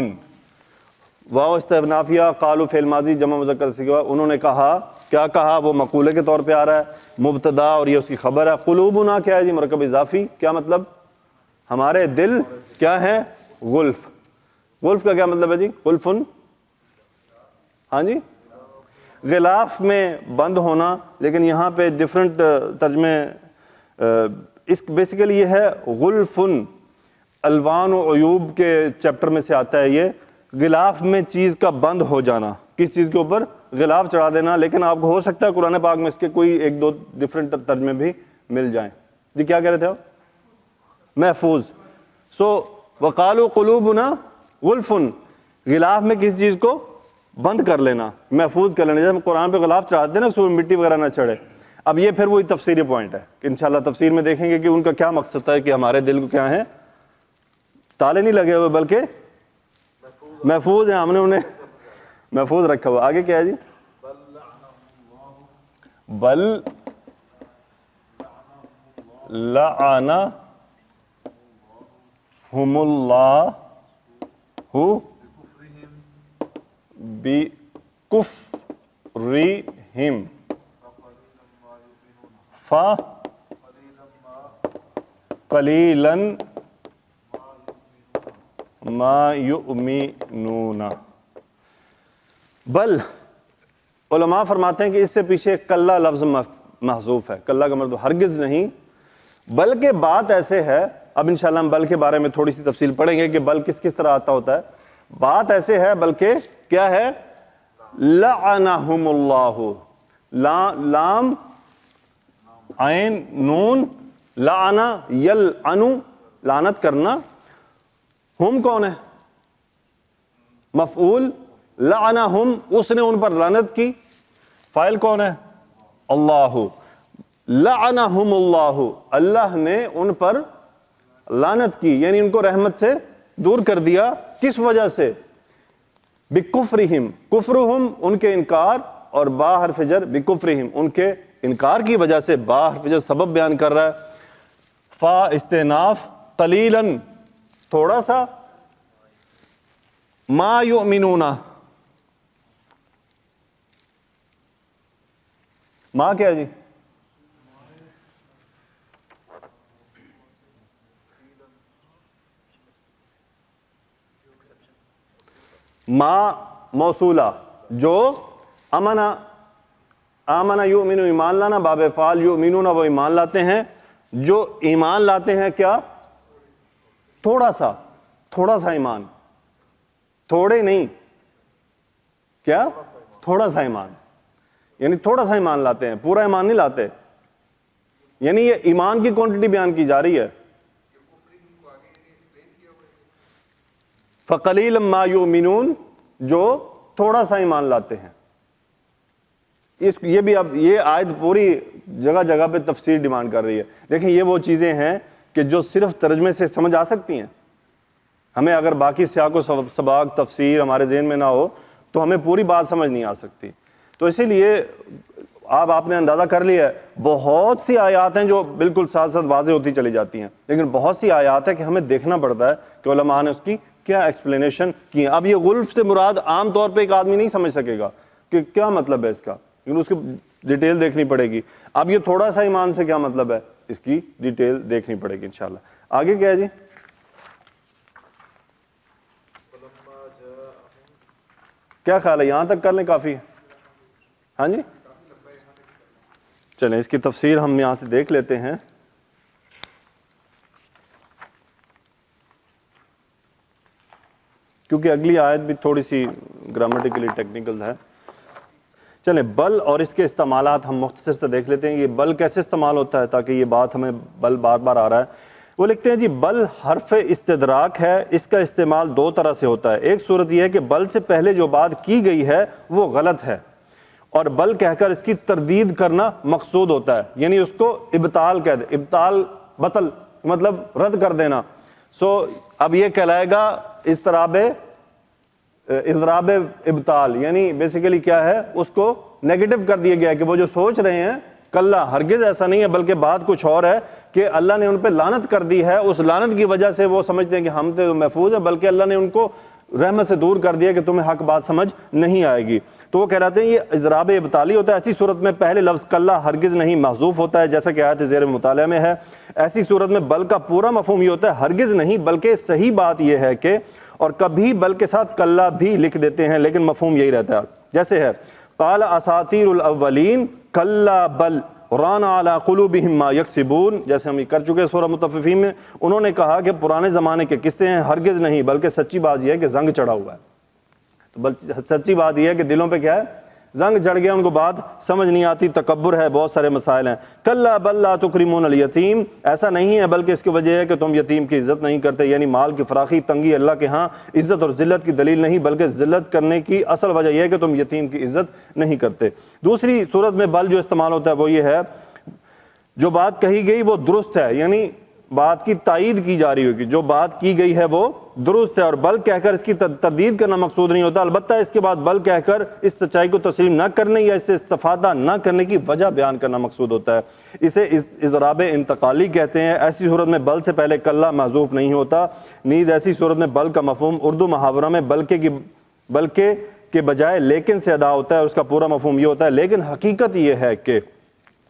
واو استنافیہ، قالو فعل ماضی جمع مذکر صیغہ، انہوں نے کہا، کیا کہا؟ وہ مقولے کے طور پہ آ رہا ہے، مبتدا اور یہ اس کی خبر ہے. قلوبنا کیا ہے جی؟ مرکب اضافی. کیا مطلب؟ ہمارے دل کیا ہیں؟ غلف. غلف کا کیا مطلب ہے جی؟ غلفن، ہاں جی غلاف میں بند ہونا، لیکن یہاں پہ ڈفرنٹ ترجمے. اس بیسیکلی یہ ہے غلفن، الوان و عیوب کے چیپٹر میں سے آتا ہے یہ، غلاف میں چیز کا بند ہو جانا، کس چیز کے اوپر؟ غلاف چڑھا دینا. لیکن آپ کو ہو سکتا ہے قرآن پاک میں اس کے کوئی ایک دو ڈفرنٹ ترجمے بھی مل جائیں. جی کیا کہہ رہے تھے آپ؟ محفوظ. سو وقالوا قلوبنا غلفن، غلاف میں کس چیز کو بند کر لینا، محفوظ کر لینا. جب قرآن پہ غلاف چڑھاتے ہیں نا، سو مٹی وغیرہ نہ چڑھے. اب یہ پھر وہی تفسیری پوائنٹ ہے کہ انشاءاللہ تفسیر میں دیکھیں گے کہ ان کا کیا مقصد ہے، کہ ہمارے دل کو کیا ہے، تالے نہیں لگے ہوئے بلکہ محفوظ ہیں، ہم نے انہیں محفوظ رکھا ہوا. آگے کیا ہے جی؟ بل لعنہم اللہ بِكُفْرِهِمْ فَقَلِيلًا مَا يُؤْمِنُونَ. بل علماء فرماتے ہیں کہ اس سے پیچھے کلا لفظ محذوف ہے. کلا کا مطلب ہرگز نہیں، بلکہ بات ایسے ہے. اب انشاءاللہ ہم بل کے بارے میں تھوڑی سی تفصیل پڑھیں گے کہ بل کس کس طرح آتا ہوتا ہے. بات ایسے ہے، بلکہ کیا ہے؟ لعنہم اللہ، لام عین نون، لعنا یلعنو، لعنت کرنا. ہم کون ہے؟ مفعول. لعنہم، اس نے ان پر لعنت کی. فاعل کون ہے؟ اللہ. لعنہم اللہ، اللہ نے ان پر لعنت کی، یعنی ان کو رحمت سے دور کر دیا. کس وجہ سے؟ بکفرہم، کفرہم ان کے انکار، اور با حرف جر، بکفرہم ان کے انکار کی وجہ سے. با حرف جر سبب بیان کر رہا ہے. فا استناف، قلیلاً تھوڑا سا، ما یؤمنون، ما کیا جی؟ ما موصولہ، جو امنا آمنا یؤمنو ایمان لانا، باب فعال یؤمنون وہ ایمان لاتے ہیں، جو ایمان لاتے ہیں کیا؟ تھوڑا سا ایمان، تھوڑے نہیں، کیا؟ تھوڑا سا ایمان، یعنی تھوڑا سا ایمان لاتے ہیں، پورا ایمان نہیں لاتے، یعنی یہ ایمان کی کوانٹٹی بیان کی جا رہی ہے. فَقَلِيلًا مَا يُؤْمِنُونَ، جو تھوڑا سا ایمان لاتے ہیں. یہ بھی اب یہ آیت پوری جگہ جگہ پہ تفسیر ڈیمانڈ کر رہی ہے. دیکھیں یہ وہ چیزیں ہیں کہ جو صرف ترجمے سے سمجھ آ سکتی ہیں. ہمیں اگر باقی سیاق و سباق تفسیر ہمارے ذہن میں نہ ہو تو ہمیں پوری بات سمجھ نہیں آ سکتی. تو اسی لیے آپ نے اندازہ کر لیا ہے بہت سی آیات ہیں جو بالکل ساتھ ساتھ واضح ہوتی چلی جاتی ہیں، لیکن بہت سی آیات ہے کہ ہمیں دیکھنا پڑتا ہے کہ علماء نے اس کی کیا ایکسپلینیشن کی. اب یہ غلف سے مراد عام طور پہ ایک آدمی نہیں سمجھ سکے گا کہ کیا مطلب ہے اس کا، لیکن اس کی ڈیٹیل دیکھنی پڑے گی. اب یہ تھوڑا سا ایمان سے کیا مطلب ہے، اس کی ڈیٹیل دیکھنی پڑے گی انشاءاللہ. آگے کیا ہے جی؟ کیا خیال ہے یہاں تک کر لیں کافی ہے؟ ہاں جی چلیں اس کی تفسیر ہم یہاں سے دیکھ لیتے ہیں. کیونکہ اگلی آیت بھی تھوڑی سی گرامیٹیکلی ٹیکنیکل ہے. چلیں بل اور اس کے استعمالات ہم مختصر سے دیکھ لیتے ہیں. یہ بل کیسے استعمال ہوتا ہے تاکہ یہ بات ہمیں بل بار بار آ رہا ہے. وہ لکھتے ہیں جی بل حرف استدراک ہے، اس کا استعمال دو طرح سے ہوتا ہے. ایک صورت یہ ہے کہ بل سے پہلے جو بات کی گئی ہے وہ غلط ہے اور بل کہہ کر اس کی تردید کرنا مقصود ہوتا ہے، یعنی اس کو ابطال کہہ دے، ابطال بطل مطلب رد کر دینا. اب یہ کہلائے گا اضراب ابطال، یعنی بیسیکلی کیا ہے اس کو نیگیٹو کر دیا گیا کہ وہ جو سوچ رہے ہیں کلا ہرگز ایسا نہیں ہے، بلکہ بات کچھ اور ہے کہ اللہ نے ان پہ لعنت کر دی ہے. اس لعنت کی وجہ سے وہ سمجھتے ہیں کہ ہم تو محفوظ ہیں، بلکہ اللہ نے ان کو رحمت سے دور کر دیا کہ تمہیں حق بات سمجھ نہیں آئے گی. تو وہ کہلاتے ہیں یہ اضراب ابطالی ہوتا ہے. ایسی صورت میں پہلے لفظ کلا ہرگز نہیں محذوف ہوتا ہے، جیسا کہ آیت زیر مطالعہ میں ہے. ایسی صورت میں بل کا پورا مفہوم یہ ہوتا ہے ہرگز نہیں، بلکہ صحیح بات یہ ہے کہ، اور کبھی بل کے ساتھ کلا بھی لکھ دیتے ہیں لیکن مفہوم یہی رہتا ہے. جیسے ہے قال اساطیر الاولین کلا بل ران علی قلوبہم ما یکسبون، جیسے ہم یہ کر چکے سورہ مطففین میں. انہوں نے کہا کہ پرانے زمانے کے قصے ہیں، ہرگز نہیں، بلکہ سچی بات یہ ہے کہ زنگ چڑھا ہوا ہے. تو سچی بات یہ ہے کہ دلوں پہ کیا ہے، زنگ چڑھ گیا، ان کو بات سمجھ نہیں آتی، تکبر ہے، بہت سارے مسائل ہیں. کلا بل لا تکرمون الیتیم، ایسا نہیں ہے بلکہ اس کی وجہ ہے کہ تم یتیم کی عزت نہیں کرتے، یعنی مال کی فراخی تنگی اللہ کے ہاں عزت اور ذلت کی دلیل نہیں، بلکہ ذلت کرنے کی اصل وجہ یہ ہے کہ تم یتیم کی عزت نہیں کرتے. دوسری صورت میں بل جو استعمال ہوتا ہے وہ یہ ہے جو بات کہی گئی وہ درست ہے، یعنی بات کی تائید کی جا رہی ہوگی، جو بات کی گئی ہے وہ درست ہے، اور بل کہہ کر اس کی تردید کرنا مقصود نہیں ہوتا. البتہ اس کے بعد بل کہہ کر اس سچائی کو تسلیم نہ کرنے یا اس سے استفادہ نہ کرنے کی وجہ بیان کرنا مقصود ہوتا ہے. اسے اضراب انتقالی کہتے ہیں. ایسی صورت میں بل سے پہلے کلا محذوف نہیں ہوتا. نیز ایسی صورت میں بل کا مفہوم اردو محاورہ میں بلکہ کے بجائے لیکن سے ادا ہوتا ہے، اور اس کا پورا مفہوم یہ ہوتا ہے لیکن حقیقت یہ ہے کہ،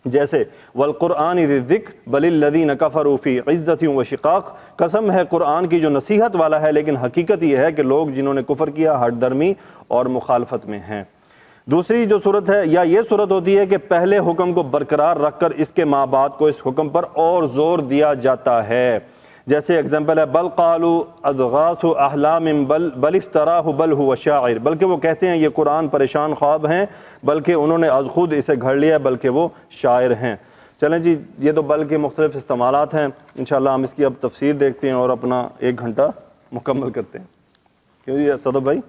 جیسے والقرآن ذی الذکر بل الذین کفروا فی عزت و شقاق، قسم ہے قرآن کی جو نصیحت والا ہے لیکن حقیقت یہ ہے کہ لوگ جنہوں نے کفر کیا ہٹ درمی اور مخالفت میں ہیں. دوسری جو صورت ہے یا یہ صورت ہوتی ہے کہ پہلے حکم کو برقرار رکھ کر اس کے ماں بعد کو اس حکم پر اور زور دیا جاتا ہے. جیسے اگزامپل ہے بل قالوا اضغاث احلام بل افتراہ بل هو شاعر، بلکہ وہ کہتے ہیں یہ قرآن پریشان خواب ہیں، بلکہ انہوں نے از خود اسے گھڑ لیا بلکہ وہ شاعر ہیں. چلیں جی یہ تو بل کے مختلف استعمالات ہیں. انشاءاللہ ہم اس کی اب تفسیر دیکھتے ہیں اور اپنا 1 گھنٹہ مکمل کرتے ہیں. کیوں جی صدف بھائی؟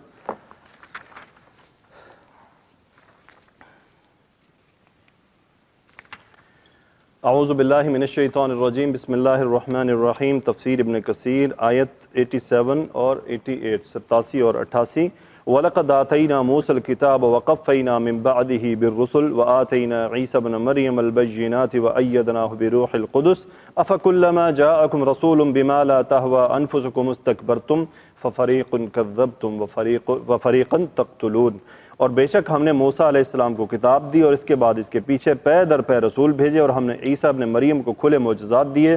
اعوذ باللہ من الشیطان الرجیم، بسم اللہ الرحمن الرحیم. تفسیر ابن کثیر آیت 87 اور 88، 87 اور 88. وَلَقَدْ آتَيْنَا مُوسَى الْكِتَابَ وَقَفَّيْنَا مِن بَعْدِهِ بِالرُّسُلِ وَآتَيْنَا عِيسَى ابْنَ مَرْيَمَ الْبَيِّنَاتِ وَأَيَّدْنَاهُ بِرُوحِ الْقُدُسِ أَفَكُلَّمَا جَاءَكُمْ رَسُولٌ بِمَا لَا تَهْوَىٰ أَنفُسُكُمُ اسْتَكْبَرْتُمْ فَفَرِيقٌ كَذَّبْتُمْ وَفَرِيقًا تَقْتُلُونَ. اور بے شک ہم نے موسیٰ علیہ السلام کو کتاب دی اور اس کے بعد اس کے پیچھے پے در پے رسول بھیجے، اور ہم نے عیسیٰ ابن مریم کو کھلے معجزات دیے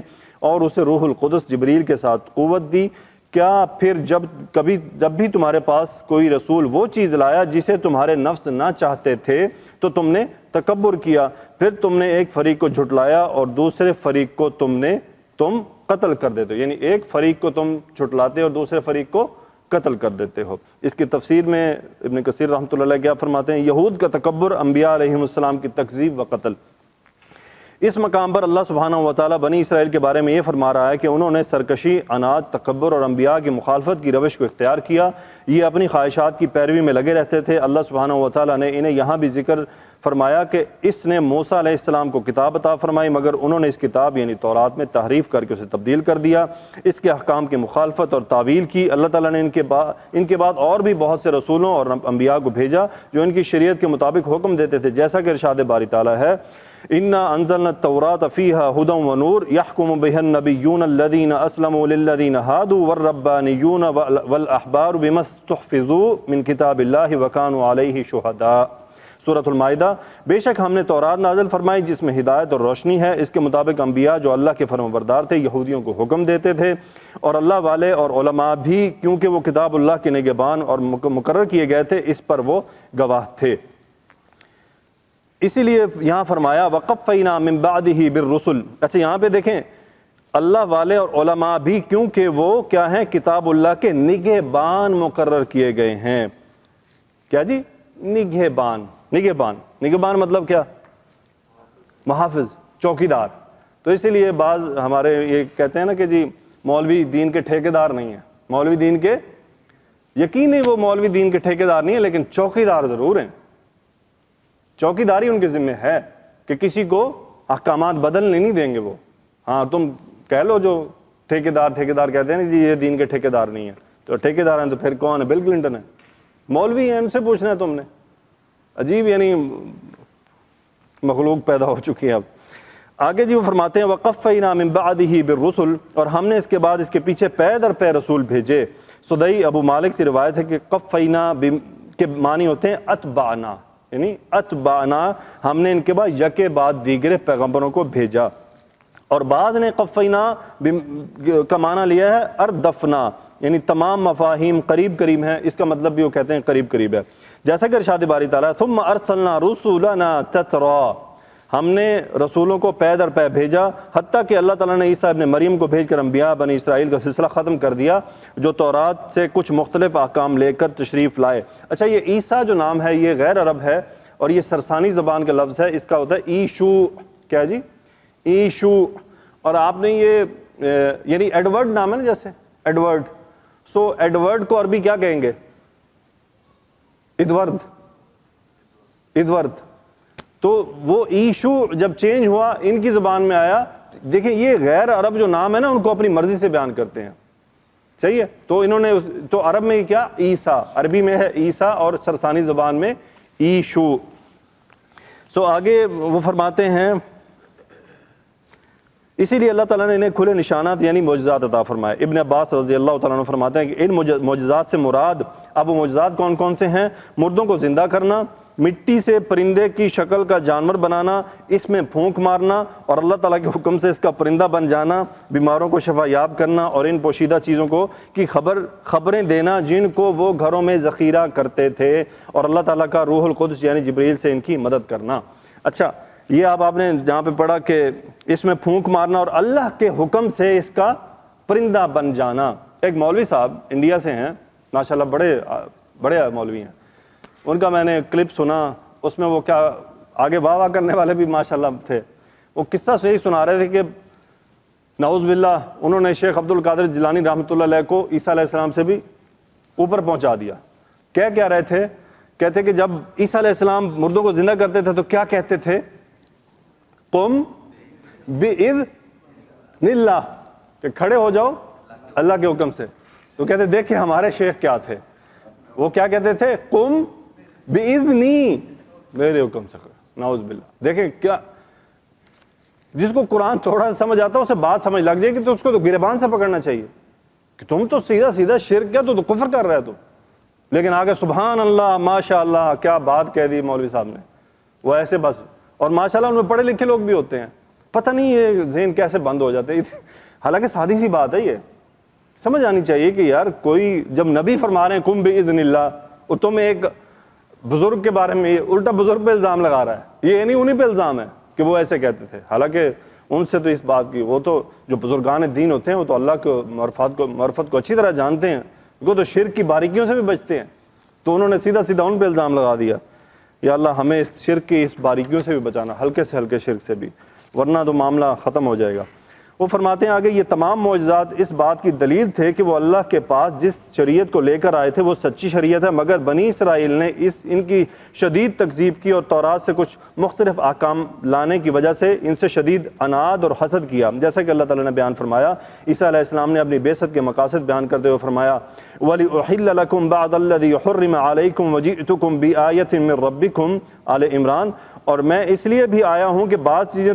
اور اسے روح القدس جبریل کے ساتھ قوت دی کیا پھر جب بھی تمہارے پاس کوئی رسول وہ چیز لایا جسے تمہارے نفس نہ چاہتے تھے تو تم نے تکبر کیا، پھر تم نے ایک فریق کو جھٹلایا اور دوسرے فریق کو تم قتل کر دیتے ہو، یعنی ایک فریق کو تم جھٹلاتے اور دوسرے فریق کو قتل کر دیتے ہو۔ اس کی تفسیر میں ابن کثیر رحمۃ اللہ علیہ کیا فرماتے ہیں، یہود کا تکبر، انبیاء علیہم السلام کی تکذیب و قتل۔ اس مقام پر اللہ سبحانہ و تعالیٰ بنی اسرائیل کے بارے میں یہ فرما رہا ہے کہ انہوں نے سرکشی، عناد، تکبر اور انبیاء کی مخالفت کی روش کو اختیار کیا، یہ اپنی خواہشات کی پیروی میں لگے رہتے تھے۔ اللہ سبحانہ و تعالیٰ نے انہیں یہاں بھی ذکر فرمایا کہ اس نے موسیٰ علیہ السلام کو کتاب عطا فرمائی، مگر انہوں نے اس کتاب یعنی تورات میں تحریف کر کے اسے تبدیل کر دیا، اس کے احکام کی مخالفت اور تعویل کی۔ اللہ تعالیٰ نے ان کے بعد اور بھی بہت سے رسولوں اور انبیاء کو بھیجا جو ان کی شریعت کے مطابق حکم دیتے تھے، جیسا کہ ارشاد باری تعالیٰ ہے، اِنَّا أَنزَلْنَا التَّوْرَاةَ فِيهَا هُدًى وَنُورٌ يَحْكُمُ بِهَا النَّبِيُّونَ الَّذِينَ أَسْلَمُوا لِلَّذِينَ هَادُوا وَالرَّبَّانِيُّونَ وَالْأَحْبَارُ بِمَا اسْتُحْفِظُوا مِنْ كِتَابِ اللَّهِ وَكَانُوا عَلَيْهِ شُهَدَاءَ۔ سورۃ المائدہ، بے شک ہم نے تورات نازل فرمائی جس میں ہدایت اور روشنی ہے، اس کے مطابق انبیاء جو اللہ کے فرمانبردار تھے یہودیوں کو حکم دیتے تھے، اور اللہ والے اور علماء بھی، کیونکہ وہ کتاب اللہ کے نگہبان اور مقرر کیے گئے تھے، اس پر وہ گواہ تھے۔ اسی لیے یہاں فرمایا وَقَفَّيْنَا مِن بَعْدِهِ بِالرُّسُلِ۔ اچھا یہاں پہ دیکھیں اللہ والے اور علماء بھی، کیونکہ وہ کیا ہیں، کتاب اللہ کے نگہبان مقرر کیے گئے ہیں۔ کیا جی؟ نگہبان مطلب کیا؟ محافظ، چوکیدار۔ تو اسی لیے بعض ہمارے یہ کہتے ہیں نا کہ جی مولوی دین کے ٹھیکیدار نہیں ہیں، مولوی دین کے، یقین نہیں وہ مولوی دین کے ٹھیکیدار نہیں ہیں، لیکن چوکیدار ضرور ہیں۔ چوکیداری ان کے ذمہ ہے کہ کسی کو احکامات بدلنے نہیں دیں گے وہ۔ ہاں تم کہہ لو جو ٹھیکیدار کہتے ہیں جی یہ دین کے ٹھیکیدار نہیں ہیں، تو ٹھیکیدار ہیں تو پھر کون ہے؟ بل کلنٹن ہے، مولوی ہیں، ان سے پوچھنا ہے تم نے۔ عجیب یعنی مخلوق پیدا ہو چکی ہے اب۔ آگے جی وہ فرماتے ہیں وَقَفَّيْنَا مِن بَعْدِهِ بِالرُّسُلِ، اور ہم نے اس کے بعد اس کے پیچھے پے در پے رسول بھیجے۔ سدئی ابو مالک سے روایت ہے کہ قفینا کے معنی ہوتے ہیں اتبعنا، یعنی اتبعنا، ہم نے ان کے بعد یکے بعد دیگر پیغمبروں کو بھیجا۔ اور بعض نے قفینا کا معنی لیا ہے اردفنا، یعنی تمام مفاہیم قریب ہیں، اس کا مطلب بھی وہ کہتے ہیں قریب ہے، جیسا کہ ارشاد باری تعالیٰ ثم ارسلنا رسولنا تترا، ہم نے رسولوں کو پے در پے بھیجا، حتیٰ کہ اللہ تعالیٰ نے عیسیٰ ابن مریم کو بھیج کر انبیاء بنی اسرائیل کا سلسلہ ختم کر دیا جو تورات سے کچھ مختلف احکام لے کر تشریف لائے۔ اچھا یہ عیسیٰ جو نام ہے یہ غیر عرب ہے اور یہ سرسانی زبان کا لفظ ہے، اس کا ہوتا ہے ایشو، کیا جی؟ ایشو۔ اور آپ نے یہ یعنی ایڈورڈ نام ہے نا، جیسے ایڈورڈ، سو ایڈورڈ کو عربی کیا کہیں گے؟ ادورد۔ تو وہ ایشو جب چینج ہوا ان کی زبان میں آیا، دیکھیں یہ غیر عرب جو نام ہے نا ان کو اپنی مرضی سے بیان کرتے ہیں، صحیح ہے؟ تو انہوں نے تو عرب میں کیا؟ عیسیٰ، عربی میں ہے عیسیٰ اور سرسانی زبان میں ایشو۔ سو آگے وہ فرماتے ہیں اسی لیے اللہ تعالیٰ نے انہیں کھلے نشانات یعنی معجزات عطا فرمائے۔ ابن عباس رضی اللہ تعالیٰ عنہ فرماتے ہیں کہ ان معجزات سے مراد، اب وہ معجزات کون کون سے ہیں؟ مردوں کو زندہ کرنا، مٹی سے پرندے کی شکل کا جانور بنانا، اس میں پھونک مارنا اور اللہ تعالیٰ کے حکم سے اس کا پرندہ بن جانا، بیماروں کو شفا یاب کرنا اور ان پوشیدہ چیزوں کو کی خبریں دینا جن کو وہ گھروں میں ذخیرہ کرتے تھے، اور اللہ تعالیٰ کا روح القدس یعنی جبریل سے ان کی مدد کرنا۔ اچھا یہ آپ نے جہاں پہ پڑھا کہ اس میں پھونک مارنا اور اللہ کے حکم سے اس کا پرندہ بن جانا۔ ایک مولوی صاحب انڈیا سے ہیں ماشاءاللہ، بڑے مولوی ہیں، ان کا میں نے کلپ سنا، اس میں وہ کیا آگے واہ کرنے والے بھی ماشاءاللہ تھے، وہ قصہ صحیح سنا رہے تھے کہ نعوذ باللہ انہوں نے شیخ عبد القادر جیلانی رحمۃ اللہ علیہ کو عیسیٰ علیہ السلام سے بھی اوپر پہنچا دیا۔ کیا رہے تھے؟ کہتے کہ جب عیسیٰ علیہ السلام مردوں کو زندہ کرتے تھے تو کیا کہتے تھے؟ قم بإذن اللہ، کہ کھڑے ہو جاؤ اللہ کے حکم سے۔ تو کہتے دیکھیں ہمارے شیخ کیا تھے، وہ کیا کہتے تھے؟ قم بإذنی، میرے حکم سے۔ نعوذ باللہ، دیکھیں کیا، جس کو قرآن تھوڑا سا سمجھ آتا ہے اسے بات سمجھ لگ جائے گی تو اس کو تو گریبان سے پکڑنا چاہیے کہ تم تو سیدھا شرک کیا، تو کفر کر رہے تو، لیکن آگے سبحان اللہ ماشاء اللہ کیا بات کہہ دی مولوی صاحب نے، وہ ایسے بس۔ اور ماشاءاللہ ان میں پڑھے لکھے لوگ بھی ہوتے ہیں، پتہ نہیں یہ ذہن کیسے بند ہو جاتے ہیں، حالانکہ سادی سی بات ہے یہ، سمجھ آنی چاہیے کہ یار کوئی جب نبی فرما رہے ہیں قم باذن اللہ، اور تم ایک بزرگ کے بارے میں الٹا بزرگ پہ الزام لگا رہا ہے، یہ نہیں انہیں پہ الزام ہے کہ وہ ایسے کہتے تھے، حالانکہ ان سے تو اس بات کی، وہ تو جو بزرگان دین ہوتے ہیں وہ تو اللہ کو معرفت کو اچھی طرح جانتے ہیں، وہ تو شرک کی باریکیوں سے بھی بچتے ہیں، تو انہوں نے سیدھا سیدھا ان پہ الزام لگا دیا۔ یا اللہ ہمیں اس شرک کی اس باریکیوں سے بھی بچانا، ہلکے سے ہلکے شرک سے بھی، ورنہ تو معاملہ ختم ہو جائے گا۔ وہ فرماتے ہیں آگے، یہ تمام معجزات اس بات کی دلیل تھے کہ وہ اللہ کے پاس جس شریعت کو لے کر آئے تھے وہ سچی شریعت ہے، مگر بنی اسرائیل نے ان کی شدید تکذیب کی اور تورات سے کچھ مختلف احکام لانے کی وجہ سے ان سے شدید عناد اور حسد کیا، جیسا کہ اللہ تعالیٰ نے بیان فرمایا۔ عیسیٰ علیہ السلام نے اپنی بعثت کے مقاصد بیان کرتے ہوئے فرمایا وَلِأُحِلَّ لَكُمْ بَعْضَ الَّذِي حُرِّمَ عَلَيْكُمْ وَجِئْتُكُمْ بِآيَةٍ مِّن رَبِّكُمْ، آل عمران، اور میں اس لیے بھی آیا ہوں کہ بعض چیزیں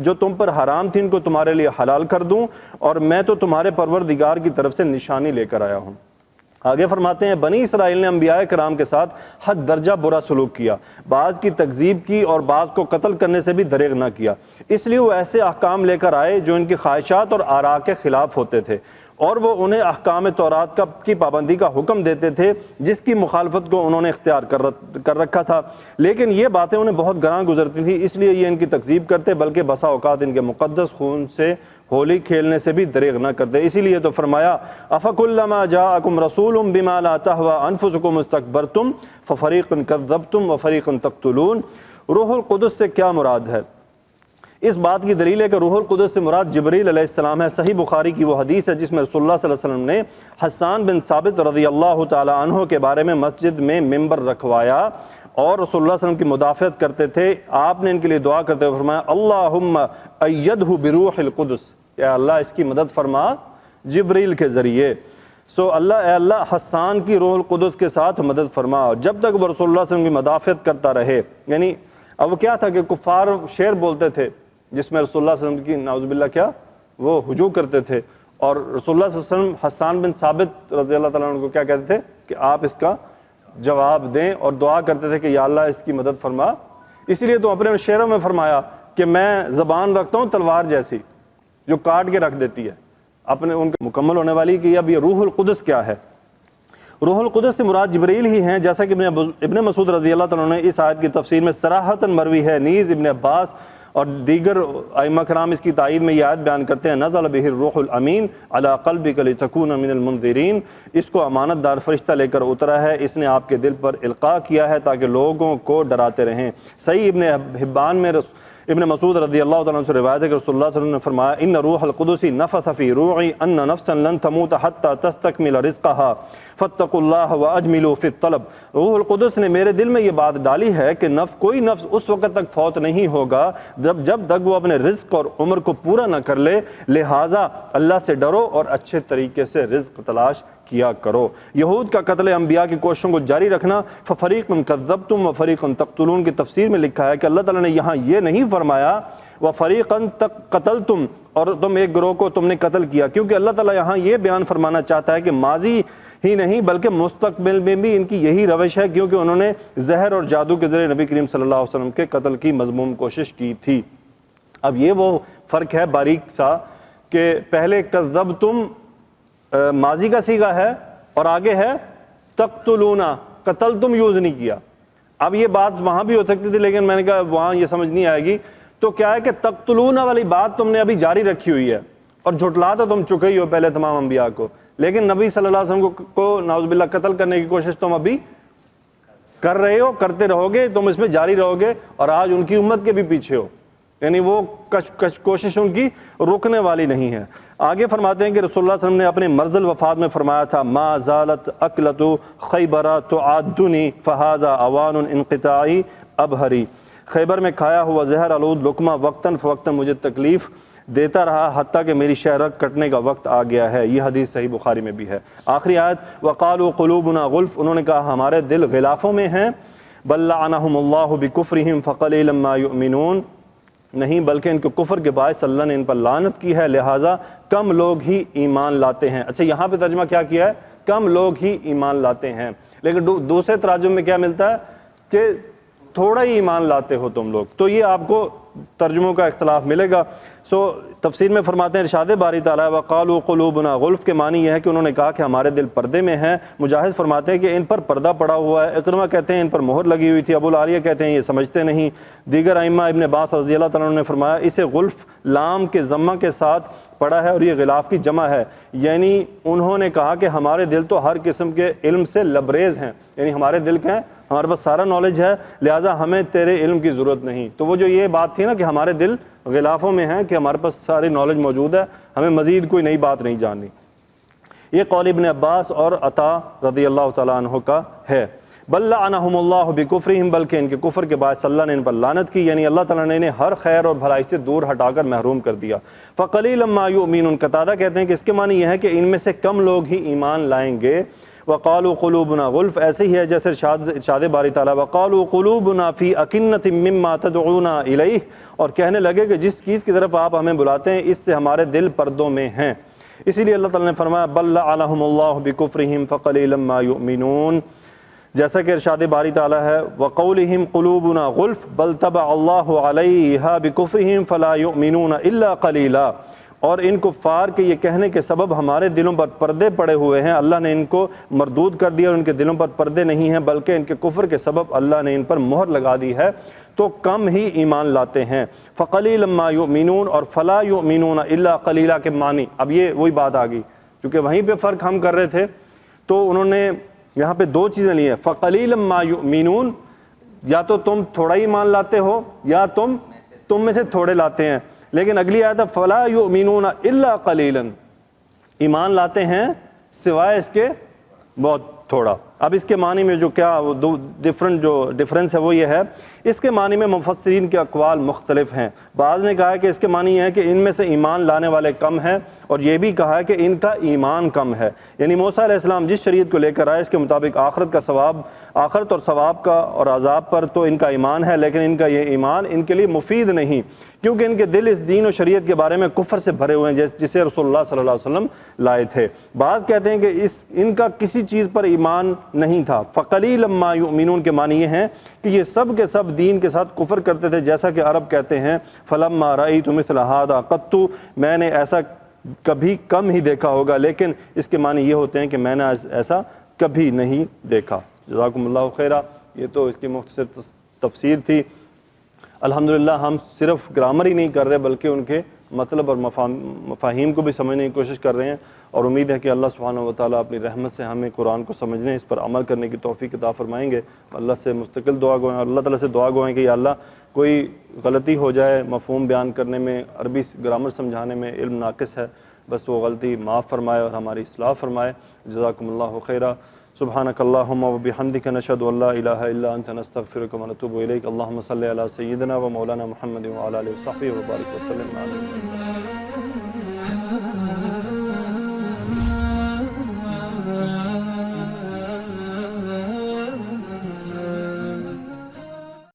جو تم پر حرام تھیں ان کو تمہارے لیے حلال کر دوں، اور میں تو تمہارے پروردگار کی طرف سے نشانی لے کر آیا ہوں۔ آگے فرماتے ہیں بنی اسرائیل نے انبیاء کرام کے ساتھ حد درجہ برا سلوک کیا، بعض کی تکذیب کی اور بعض کو قتل کرنے سے بھی دریغ نہ کیا، اس لیے وہ ایسے احکام لے کر آئے جو ان کی خواہشات اور آراء کے خلاف ہوتے تھے، اور وہ انہیں احکام تورات کی پابندی کا حکم دیتے تھے جس کی مخالفت کو انہوں نے اختیار کر رکھا تھا، لیکن یہ باتیں انہیں بہت گراں گزرتی تھیں، اس لیے یہ ان کی تکذیب کرتے، بلکہ بسا اوقات ان کے مقدس خون سے ہولی کھیلنے سے بھی دریغ نہ کرتے۔ اسی لیے تو فرمایا افکلما جاءکم رسول بما لا تہوی انفسکم استکبرتم ففریقا کذبتم وفریقا تقتلون۔ روح القدس سے کیا مراد ہے؟ اس بات کی دلیل ہے کہ روح القدس سے مراد جبریل علیہ السلام ہے۔ صحیح بخاری کی وہ حدیث ہے جس میں رسول اللہ صلی اللہ علیہ وسلم نے حسان بن ثابت رضی اللہ تعالی عنہ کے بارے میں مسجد میں ممبر رکھوایا اور رسول اللہ صلی اللہ علیہ وسلم کی مدافعت کرتے تھے۔ آپ نے ان کے لیے دعا کرتے ہوئے فرمایا اللہم ایدہ بروح القدس، اے اللہ اس کی مدد فرما جبریل کے ذریعے۔ اے اللہ حسان کی روح القدس کے ساتھ مدد فرما، جب تک وہ رسول اللہ صلی اللہ علیہ وسلم کی مدافعت کرتا رہے۔ یعنی اب کیا تھا کہ کفار شعر بولتے تھے جس میں رسول اللہ صلی اللہ علیہ وسلم کی نعوذ باللہ کیا وہ ہجوم کرتے تھے، اور رسول اللہ صلی اللہ علیہ وسلم حسان بن ثابت رضی اللہ تعالیٰ عنہ کو کیا کہتے تھے کہ آپ اس کا جواب دیں، اور دعا کرتے تھے کہ یا اللہ اس کی مدد فرما۔ اسی لیے تو اپنے شعروں میں فرمایا کہ میں زبان رکھتا ہوں تلوار جیسی جو کاٹ کے رکھ دیتی ہے، اپنے ان کے مکمل ہونے والی کہ اب یہ روح القدس کیا ہے۔ روح القدس سے مراد جبریل ہی ہیں، جیسا کہ ابن مسعود رضی اللہ تعالیٰ نے اس آیت کی تفسیر میں صراحتاً مروی ہے۔ نیز ابن عباس اور دیگر ائمہ کرام اس کی تائید میں یہ آیت بیان کرتے ہیں نزل بہ الروح الامین علی قلبک لتکون من المنذرین، اس کو امانت دار فرشتہ لے کر اترا ہے، اس نے آپ کے دل پر القاء کیا ہے تاکہ لوگوں کو ڈراتے رہیں۔ صحیح ابن حبان میں ابن مسعود رضی اللہ تعالیٰ عنہ سے روایت ہے کہ رسول اللہ صلی اللہ علیہ وسلم نے فرمایا ان روح القدس نفث فی روعی ان نفسا لن تموت حتی تستکمل رزقها فاتقوا اللہ واجملوا فی الطلب۔ روح القدس نے میرے دل میں یہ بات ڈالی ہے کہ کوئی نفس اس وقت تک فوت نہیں ہوگا جب تک وہ اپنے رزق اور عمر کو پورا نہ کر لے، لہٰذا اللہ سے ڈرو اور اچھے طریقے سے رزق تلاش کیا کرو۔ یہود کا قتل انبیاء کی کوششوں کو جاری رکھنا، فَفَرِيقٌ كَذَّبْتُمْ وَفَرِيقٌ تَقْتُلُونَ کی تفسیر میں لکھا ہے کہ اللہ تعالیٰ نے یہاں یہ نہیں فرمایا وَفَرِيقًا قَتَلْتُمْ اور تم ایک گروہ کو تم نے قتل کیا، کیونکہ اللہ تعالیٰ یہاں یہ بیان فرمانا چاہتا ہے کہ ماضی ہی نہیں بلکہ مستقبل میں بھی ان کی یہی روش ہے، کیونکہ انہوں نے زہر اور جادو کے ذریعے نبی کریم صلی اللہ علیہ وسلم کے قتل کی مذموم کوشش کی تھی۔ اب یہ وہ فرق ہے باریک سا کہ پہلے کذبتم ماضی کا صیغہ ہے اور آگے ہے تقتلون، قتل تم یوز نہیں کیا۔ اب یہ بات وہاں بھی ہو سکتی تھی لیکن میں نے کہا وہاں یہ سمجھ نہیں آئے گی، تو کیا ہے کہ تقتلون والی بات تم نے ابھی جاری رکھی ہوئی ہے اور جھٹلا تو تم چکے ہی ہو پہلے تمام انبیاء کو، لیکن نبی صلی اللہ علیہ وسلم کو نعوذ باللہ قتل کرنے کی کوشش تم ابھی کر رہے ہو، کرتے رہو گے، تم اس میں جاری رہو گے، اور آج ان کی امت کے بھی پیچھے ہو، یعنی وہ کوشش ان کی رکنے والی نہیں ہے۔ آگے فرماتے ہیں کہ رسول اللہ صلی اللہ علیہ وسلم نے اپنے مرض الوفات میں فرمایا تھا ما زالت اکلت خیبر تعدنی فہذا اوان انقطاعی ابہری، خیبر میں کھایا ہوا زہر آلود لقمہ وقتاً فوقتاً مجھے تکلیف دیتا رہا حتیٰ کہ میری شہرت کٹنے کا وقت آ گیا ہے۔ یہ حدیث صحیح بخاری میں بھی ہے۔ آخری آیت وقالوا قلوبنا غلف، انہوں نے کہا ہمارے دل غلافوں میں ہیں، بل لعنہم اللہ بکفرہم فقلیلا ما یؤمنون، نہیں بلکہ ان کے کفر کے باعث اللہ نے ان پر لعنت کی ہے، لہٰذا کم لوگ ہی ایمان لاتے ہیں۔ اچھا یہاں پہ ترجمہ کیا کیا ہے؟ کم لوگ ہی ایمان لاتے ہیں، لیکن دوسرے تراجم میں کیا ملتا ہے کہ تھوڑا ہی ایمان لاتے ہو تم لوگ، تو یہ آپ کو ترجموں کا اختلاف ملے گا۔ تفسیر میں فرماتے ہیں ارشاد باری تعالیٰ وقالوا قلوبنا غلف کے معنی یہ ہے کہ انہوں نے کہا کہ ہمارے دل پردے میں ہیں۔ مجاہد فرماتے ہیں کہ ان پر پردہ پڑا ہوا ہے، اکرمہ کہتے ہیں ان پر مہر لگی ہوئی تھی، ابو العالیہ کہتے ہیں یہ سمجھتے نہیں، دیگر ائمہ ابن عباس رضی اللہ تعالیٰ عنہ نے فرمایا اسے غلف لام کے ضمہ کے ساتھ پڑھا ہے اور یہ غلاف کی جمع ہے، یعنی انہوں نے کہا کہ ہمارے دل تو ہر قسم کے علم سے لبریز ہیں، یعنی ہمارے دل کے ہیں، ہمارے پاس سارا نالج ہے، لہٰذا ہمیں تیرے علم کی ضرورت نہیں۔ تو وہ جو یہ بات تھی نا کہ ہمارے دل غلافوں میں ہیں کہ ہمارے پاس ساری نالج موجود ہے، ہمیں مزید کوئی نئی بات نہیں جاننی۔ یہ قول ابن عباس اور عطا رضی اللہ تعالیٰ عنہ کا ہے۔ بل لعنہم اللہ بکفرہم، بلکہ ان کے کفر کے باعث اللہ نے ان پر لعنت کی، یعنی اللہ تعالیٰ نے انہیں ہر خیر اور بھلائی سے دور ہٹا کر محروم کر دیا۔ فقلیلا ما یؤمنون، قتادہ کہتے ہیں کہ اس کے معنی یہ ہے کہ ان میں سے کم لوگ ہی ایمان لائیں گے۔ وقالوا قلوبنا غلف، ایسے ہی ہے جیسے ارشاد باری تعالیٰ وقالوا قلوبنا فی اکنۃ مما تدعونا الیہ، اور کہنے لگے کہ جس چیز کی طرف آپ ہمیں بلاتے ہیں اس سے ہمارے دل پردوں میں ہیں۔ اسی لیے اللہ تعالیٰ نے فرمایا بل لعنہم اللہ بکفرہم فقلیلا ما یؤمنون، جیسا کہ ارشاد باری تعالیٰ ہے وقولہم قلوبنا غلف بل طبع اللہ علیہا بکفرہم فلا یؤمنون الا قلیلا، اور ان کفار کے یہ کہنے کے سبب ہمارے دلوں پر پردے پڑے ہوئے ہیں، اللہ نے ان کو مردود کر دیا اور ان کے دلوں پر پردے نہیں ہیں، بلکہ ان کے کفر کے سبب اللہ نے ان پر مہر لگا دی ہے تو کم ہی ایمان لاتے ہیں۔ فقلیلا ما یؤمنون اور فلا یؤمنون الا قلیلا کے معنی، اب یہ وہی بات آ گئی، چونکہ وہیں پہ فرق ہم کر رہے تھے تو انہوں نے یہاں پہ دو چیزیں لی ہیں، فقلیلا ما یؤمنون، یا تو تم تھوڑا ہی ایمان لاتے ہو یا تم میں سے تھوڑے لاتے ہیں، لیکن اگلی آیت فلا یؤمنون الا قلیلا، ایمان لاتے ہیں سوائے اس کے بہت تھوڑا۔ اب اس کے معنی میں جو کیا ڈفرنس ہے وہ یہ ہے، اس کے معنی میں مفسرین کے اقوال مختلف ہیں۔ بعض نے کہا ہے کہ اس کے معنی یہ ہے کہ ان میں سے ایمان لانے والے کم ہیں، اور یہ بھی کہا ہے کہ ان کا ایمان کم ہے، یعنی موسیٰ علیہ السلام جس شریعت کو لے کر آئے اس کے مطابق آخرت اور ثواب کا اور عذاب پر تو ان کا ایمان ہے، لیکن ان کا یہ ایمان ان کے لیے مفید نہیں، کیونکہ ان کے دل اس دین و شریعت کے بارے میں کفر سے بھرے ہوئے ہیں جسے رسول اللہ صلی اللہ علیہ وسلم لائے تھے۔ بعض کہتے ہیں کہ ان کا کسی چیز پر ایمان نہیں تھا۔ فقلیلا ما یؤمنون کے معنی یہ ہیں کہ یہ سب کے سب دین کے ساتھ کفر کرتے تھے، جیسا کہ عرب کہتے ہیں فلما رأیت مثل ھذا قط، میں نے ایسا کبھی کم ہی دیکھا ہوگا، لیکن اس کے معنی یہ ہوتے ہیں کہ میں نے ایسا کبھی نہیں دیکھا۔ جزاکم اللہ خیرہ، یہ تو اس کی مختصر تفسیر تھی۔ الحمدللہ ہم صرف گرامر ہی نہیں کر رہے بلکہ ان کے مطلب اور مفاہیم کو بھی سمجھنے کی کوشش کر رہے ہیں، اور امید ہے کہ اللہ سبحانہ و تعالیٰ اپنی رحمت سے ہمیں قرآن کو سمجھنے، اس پر عمل کرنے کی توفیق عطا فرمائیں گے۔ اللہ سے مستقل دعا گوئیں، اللہ تعالیٰ سے دعا گوئیں کہ یا اللہ کوئی غلطی ہو جائے مفہوم بیان کرنے میں، عربی گرامر سمجھانے میں علم ناقص ہے، بس وہ غلطی معاف فرمائے اور ہماری اصلاح فرمائے۔ جزاکم اللہ خیرہ۔ سبحانک اللہم و بحمدک نشہد ان لا الہ الا انت نستغفرک و نتوب الیک۔ اللہم صلی علی سیدنا و مولانا محمد و علی آلہ و صحبہ و بارک وسلم علیہ۔